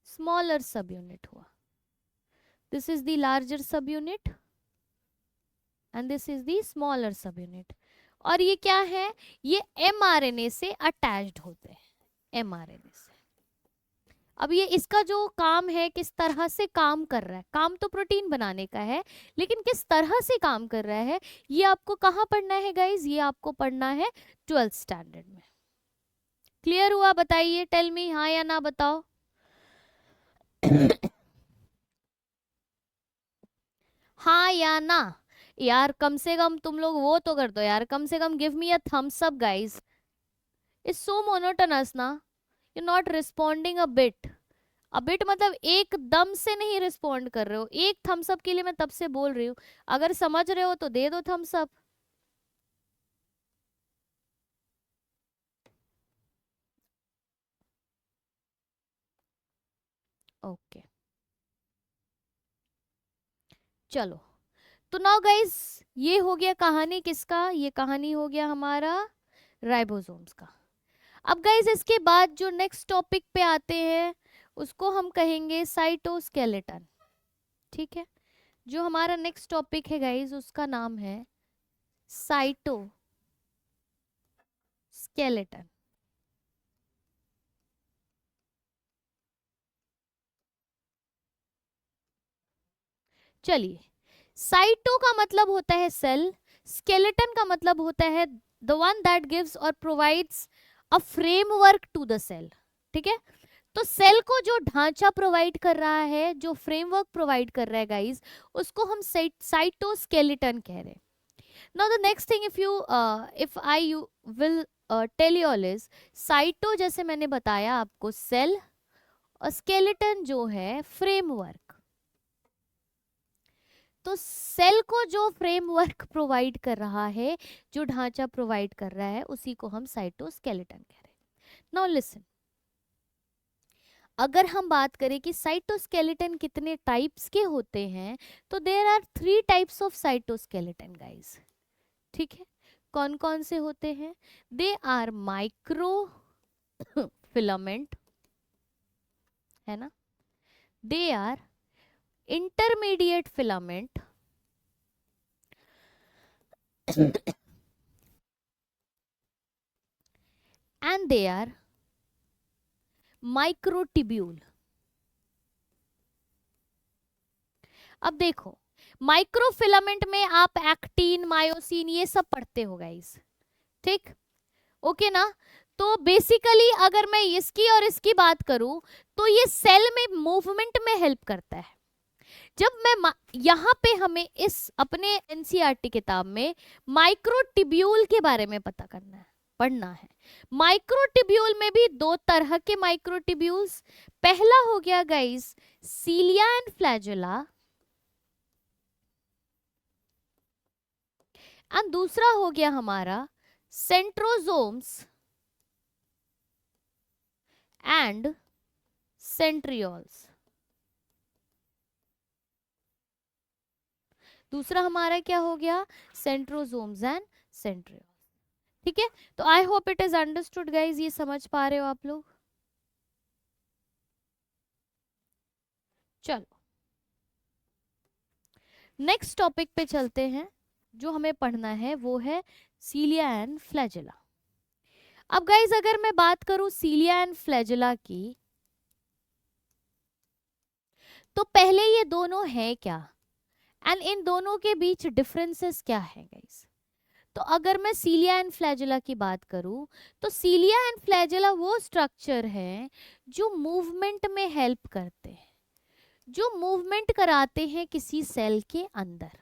स्मॉलर सब यूनिट हुआ। दिस इज द लार्जर सब unit and this is the smaller सब यूनिट। और ये क्या है? ये mRNA से अटैच्ड होते हैं, mRNA से। अब ये इसका जो काम है, किस तरह से काम कर रहा है, काम तो प्रोटीन बनाने का है लेकिन किस तरह से काम कर रहा है ये आपको कहाँ पढ़ना है गाइज? ये आपको पढ़ना है 12th स्टैंडर्ड में। क्लियर हुआ? बताइए, टेल मी, हाँ या ना बताओ। हाँ या ना यार, कम से कम तुम लोग वो तो कर दो यार, कम से कम give me a thumbs up guys. It's so monotonous ना, you not responding a bit मतलब एकदम से नहीं रिस्पॉन्ड कर रहे हो। एक थम्स अप के लिए मैं तब से बोल रही हूँ, अगर समझ रहे हो तो दे दो थम्स अप। ओके चलो, तो नाउ गाइस ये हो गया कहानी किसका? ये कहानी हो गया हमारा राइबोसोम्स का। अब गाइस इसके बाद जो नेक्स्ट टॉपिक पे आते हैं उसको हम कहेंगे साइटोस्केलेटन। ठीक है, जो हमारा नेक्स्ट टॉपिक है गाइस उसका नाम है साइटोस्केलेटन। चलिए, साइटो का मतलब होता है सेल, स्केलेटन का मतलब होता है द वन दैट गिव्स और provides a framework to the cell. ठीक है, तो सेल को जो ढांचा प्रोवाइड कर रहा है, जो फ्रेमवर्क प्रोवाइड कर रहा है गाइस, उसको हम साइटोस्केलेटन कह रहे हैं। Now the next thing, if I you will tell you all is, cyto जैसे मैंने बताया आपको सेल, और स्केलेटन जो है फ्रेमवर्क। तो सेल को जो फ्रेमवर्क प्रोवाइड कर रहा है, जो ढांचा प्रोवाइड कर रहा है, उसी को हम साइटोस्केलेटन कह रहे हैं। नाउ लिसन, अगर हम बात करें कि साइटोस्केलेटन कितने टाइप्स के होते हैं, तो there are 3 types of cytoskeleton guys. ठीक है, कौन कौन से होते हैं? दे आर माइक्रो फिलामेंट, है ना, they are intermediate filament, and they are microtubule. अब देखो, माइक्रोफिलामेंट में आप एक्टिन, मायोसिन ये सब पढ़ते हो गाइस। ठीक, ओके ना। तो बेसिकली अगर मैं इसकी और इसकी बात करूं, तो ये सेल में मूवमेंट में हेल्प करता है। जब मैं यहाँ पे हमें इस अपने एनसीईआरटी किताब में माइक्रोटिब्यूल के बारे में पता करना है, पढ़ना है। माइक्रोटिब्यूल में भी 2 तरह के माइक्रोटिब्यूल्स, पहला हो गया guys cilia and flagella, and दूसरा हो गया हमारा सेंट्रोजोम्स एंड सेंट्रियोल्स। दूसरा हमारा क्या हो गया? Centrosomes and centrioles. ठीक है, तो आई hope it is understood guys, ये समझ पा रहे हो आप लोग? चलो नेक्स्ट टॉपिक पे चलते हैं। जो हमें पढ़ना है वो है सीलिया एंड फ्लैजेला। अब गाइज अगर मैं बात करूं सीलिया एंड फ्लैजेला की, तो पहले ये दोनों है क्या, एंड इन दोनों के बीच डिफरेंसेस क्या है गाइज? तो अगर मैं सीलिया एंड फ्लैजेला की बात करूं, तो सीलिया एंड फ्लैजेला वो स्ट्रक्चर है जो मूवमेंट में हेल्प करते हैं, जो मूवमेंट कराते हैं किसी सेल के अंदर।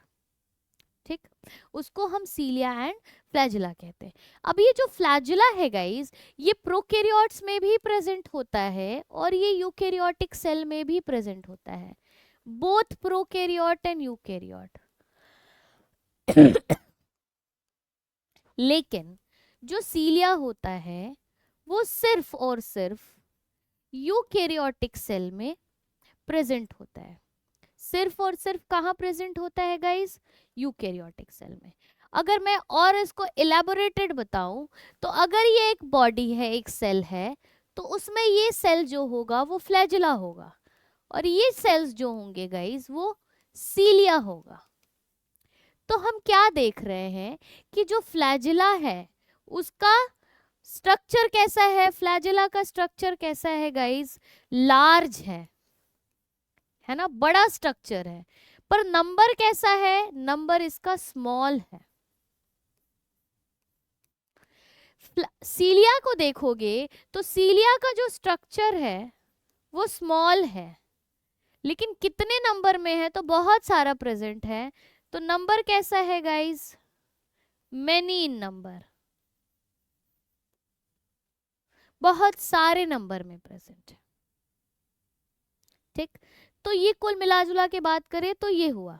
ठीक, उसको हम सीलिया एंड फ्लैजेला कहते हैं। अब ये जो फ्लैजेला है गाइस, ये प्रोकैरियोट्स में भी प्रेजेंट होता है और ये यूकैरियोटिक सेल में भी प्रेजेंट होता है, बोथ प्रोकैरियोट एंड यूकैरियोट। लेकिन जो सीलिया होता है वो सिर्फ और सिर्फ यूकैरियोटिक सेल में प्रेजेंट होता है। सिर्फ और सिर्फ कहाँ प्रेजेंट होता है गाइस? यूकैरियोटिक सेल में। अगर मैं और इसको इलेबोरेटेड बताऊं, तो अगर ये एक बॉडी है, एक सेल है, तो उसमें ये सेल जो होगा वो फ्लैजेला होगा, और ये सेल्स जो होंगे गाइस वो सीलिया होगा। तो हम क्या देख रहे हैं कि जो फ्लैजेला है उसका स्ट्रक्चर कैसा है? फ्लैजेला का स्ट्रक्चर कैसा है गाइस? लार्ज है ना, बड़ा स्ट्रक्चर है। पर नंबर कैसा है? नंबर इसका स्मॉल है। सीलिया को देखोगे तो सीलिया का जो स्ट्रक्चर है वो स्मॉल है, लेकिन कितने नंबर में है? तो बहुत सारा प्रेजेंट है। तो नंबर कैसा है गाइस? मेनी इन नंबर, बहुत सारे नंबर में प्रेजेंट है। ठीक, तो ये कुल मिलाजुला के बात करें तो ये हुआ।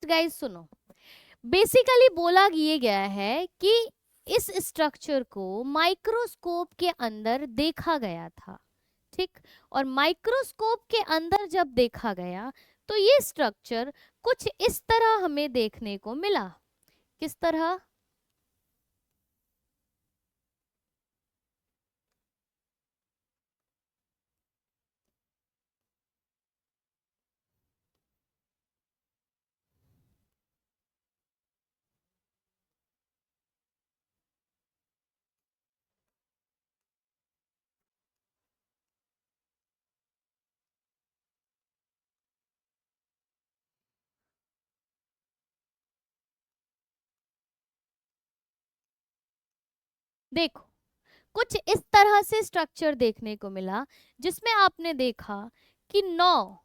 गाइस सुनो, बेसिकली बोला ये गया है कि इस स्ट्रक्चर को माइक्रोस्कोप के अंदर देखा गया था। ठीक, और माइक्रोस्कोप के अंदर जब देखा गया तो ये स्ट्रक्चर कुछ इस तरह हमें देखने को मिला। किस तरह? देखो कुछ इस तरह से स्ट्रक्चर देखने को मिला जिसमें आपने देखा कि 9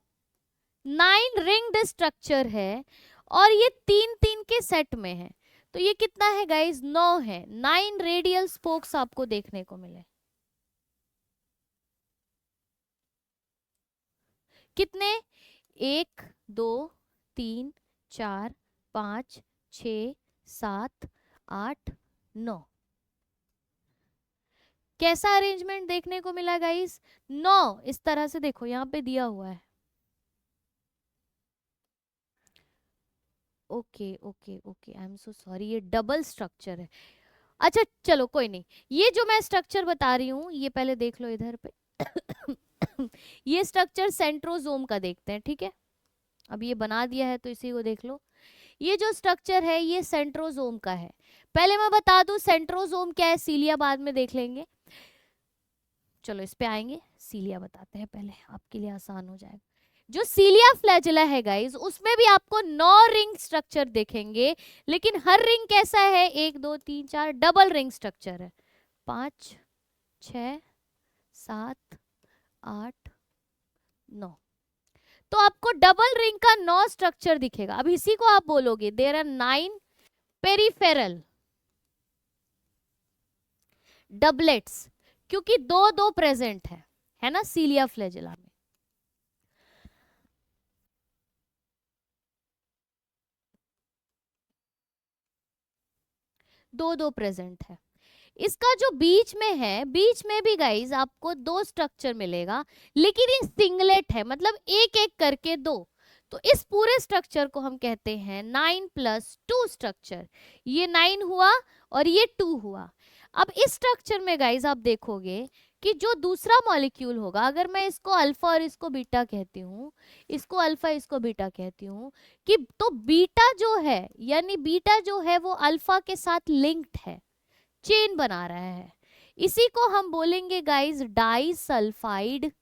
रिंग्ड स्ट्रक्चर है और ये 3 3 के सेट में है। तो ये कितना है गाइस? 9 है। 9 रेडियल स्पोक्स आपको देखने को मिले। कितने? 1 2 3 4 5 6 7 8 9। कैसा अरेंजमेंट देखने को मिला गाइस? 9 इस तरह से देखो, यहाँ पे दिया हुआ है। Okay okay okay, I am so sorry, ये डबल स्ट्रक्चर है। अच्छा चलो कोई नहीं, ये जो मैं स्ट्रक्चर बता रही हूँ ये पहले देख लो इधर पे। ये स्ट्रक्चर सेंट्रोजोम का देखते हैं, ठीक है? अब ये बना दिया है तो इसी को देख लो। ये जो स्ट्रक्चर है ये सेंट्रोजोम का है। पहले मैं बता दूं सेंट्रोजोम क्या है, सीलिया बाद में देख लेंगे। चलो इस पे आएंगे, सीलिया बताते हैं पहले, आपके लिए आसान हो जाएगा। जो सीलिया फ्लैजिला है गाइस, उसमें भी आपको 9 रिंग स्ट्रक्चर देखेंगे, लेकिन हर रिंग कैसा है? 1 2 3 4 डबल रिंग स्ट्रक्चर है। 5 6 7 8 9। तो आपको डबल रिंग का 9 स्ट्रक्चर दिखेगा। अब इसी को आप बोलोगे देयर आर 9 पेरिफेरल डबलेट्स, क्योंकि 2 2 प्रेजेंट है ना सीलिया फ्लैजिला में। दो दो प्रेजेंट है। इसका जो बीच में है, बीच में भी गाइज आपको 2 स्ट्रक्चर मिलेगा, लेकिन ये सिंगलेट है, मतलब एक एक करके 2। तो इस पूरे स्ट्रक्चर को हम कहते हैं 9+2 स्ट्रक्चर। ये 9 हुआ और ये 2 हुआ। अब इस स्ट्रक्चर में गाइज आप देखोगे कि जो दूसरा मॉलिक्यूल होगा, अगर मैं इसको अल्फा और इसको बीटा कहती हूँ, इसको अल्फा इसको बीटा कहती हूँ, कि तो बीटा जो है, यानी बीटा जो है वो अल्फा के साथ लिंक्ड है, चेन बना रहा है। इसी को हम बोलेंगे गाइस डाइसल्फाइड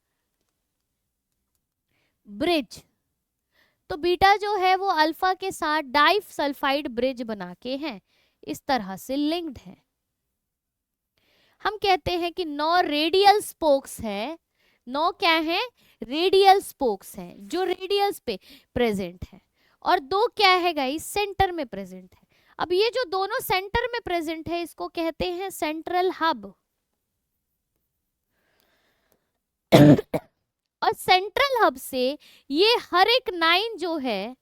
ब्रिज। तो बीटा जो है वो अल्फा के साथ डाइसल्फाइड ब्रिज बना के हैं, इस तरह से लिंक्ड है। हम कहते हैं कि 9 रेडियल स्पोक्स है। 9 क्या है? रेडियल स्पोक्स हैं, जो रेडियल्स पे प्रेजेंट है, और 2 क्या है गाइस? सेंटर में प्रेजेंट है। अब ये जो दोनों सेंटर में प्रेजेंट है इसको कहते हैं सेंट्रल हब। और सेंट्रल हब से ये हर एक 9 जो है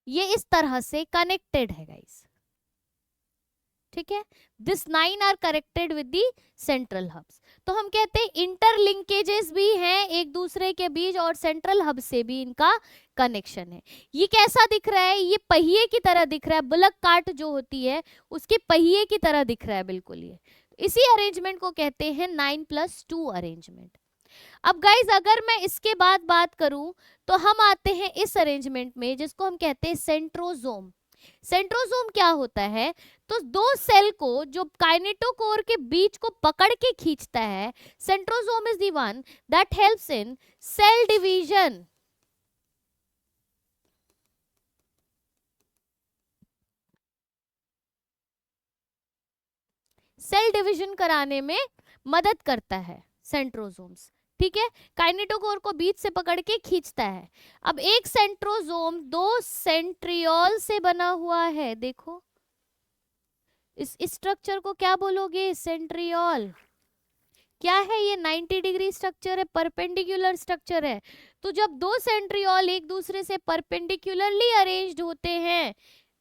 ये इस तरह से कनेक्टेड है गाइस, ठीक है? This 9 are connected with the central hubs. तो हम कहते हैं इंटरलिंकेजेस भी हैं एक दूसरे के बीच, और सेंट्रल हब से भी इनका कनेक्शन है। ये कैसा दिख रहा है? ये पहिए की तरह दिख रहा है, बुलक कार्ट जो होती है उसके पहिए की तरह दिख रहा है बिल्कुल। ये इसी अरेंजमेंट को कहते हैं 9+2 अरेंजमेंट। अब गाइज अगर मैं इसके बाद बात करूं तो हम आते हैं इस अरेंजमेंट में जिसको हम कहते हैं सेंट्रोजोम। सेंट्रोजोम क्या होता है? तो 2 सेल को जो काइनेटोकोर के बीच को पकड़ के खींचता है, centrosome is the one that helps in cell division. Cell division कराने में मदद करता है सेंट्रोजोम्स, ठीक है? काइनेटोकोर को बीच से पकड़ के खींचता है। अब एक सेंट्रोजोम 2 सेंट्रियोल से बना हुआ है। देखो इस स्ट्रक्चर को क्या बोलोगे? सेंट्रियोल। क्या है ये? 90 डिग्री स्ट्रक्चर है, परपेंडिकुलर स्ट्रक्चर है। तो जब 2 सेंट्रियोल एक दूसरे से परपेंडिकुलरली अरेंज्ड होते हैं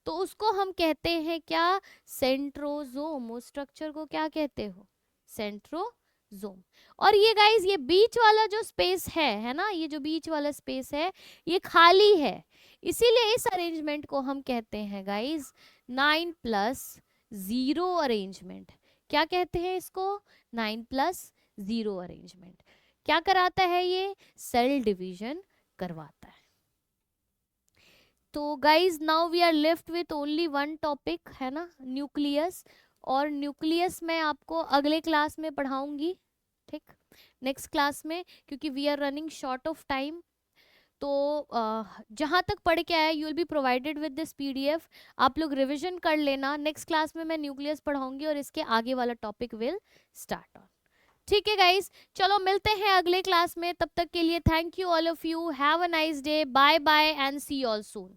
तो उसको हम कहते हैं क्या? सेंट्रोजोम। उस स्ट्रक्चर को क्या कहते हो? सेंट्रोजोम। और ये गाइस ये बीच वाला जो स्पेस है ना, ये जो बीच वाला स्पेस है ये खाली है, इसीलिए इस अरेंजमेंट को हम कहते हैं गाइस 9+0 अरेंजमेंट। क्या कहते हैं इसको? 9+0 अरेंजमेंट। क्या कराता है ये? सेल डिवीजन करवाता है। तो guys now we are left with only one topic, है ना, न्यूक्लियस। और न्यूक्लियस मैं आपको अगले क्लास में पढ़ाऊंगी, ठीक, नेक्स्ट क्लास में, क्योंकि we are running short of time. तो जहाँ तक पढ़ के आया you will be provided with this PDF, आप लोग रिविजन कर लेना। नेक्स्ट क्लास में मैं न्यूक्लियस पढ़ाऊंगी और इसके आगे वाला टॉपिक विल स्टार्ट ऑन। ठीक है गाइस, चलो मिलते हैं अगले क्लास में, तब तक के लिए thank you all of you, have a nice day, bye bye and see you all soon.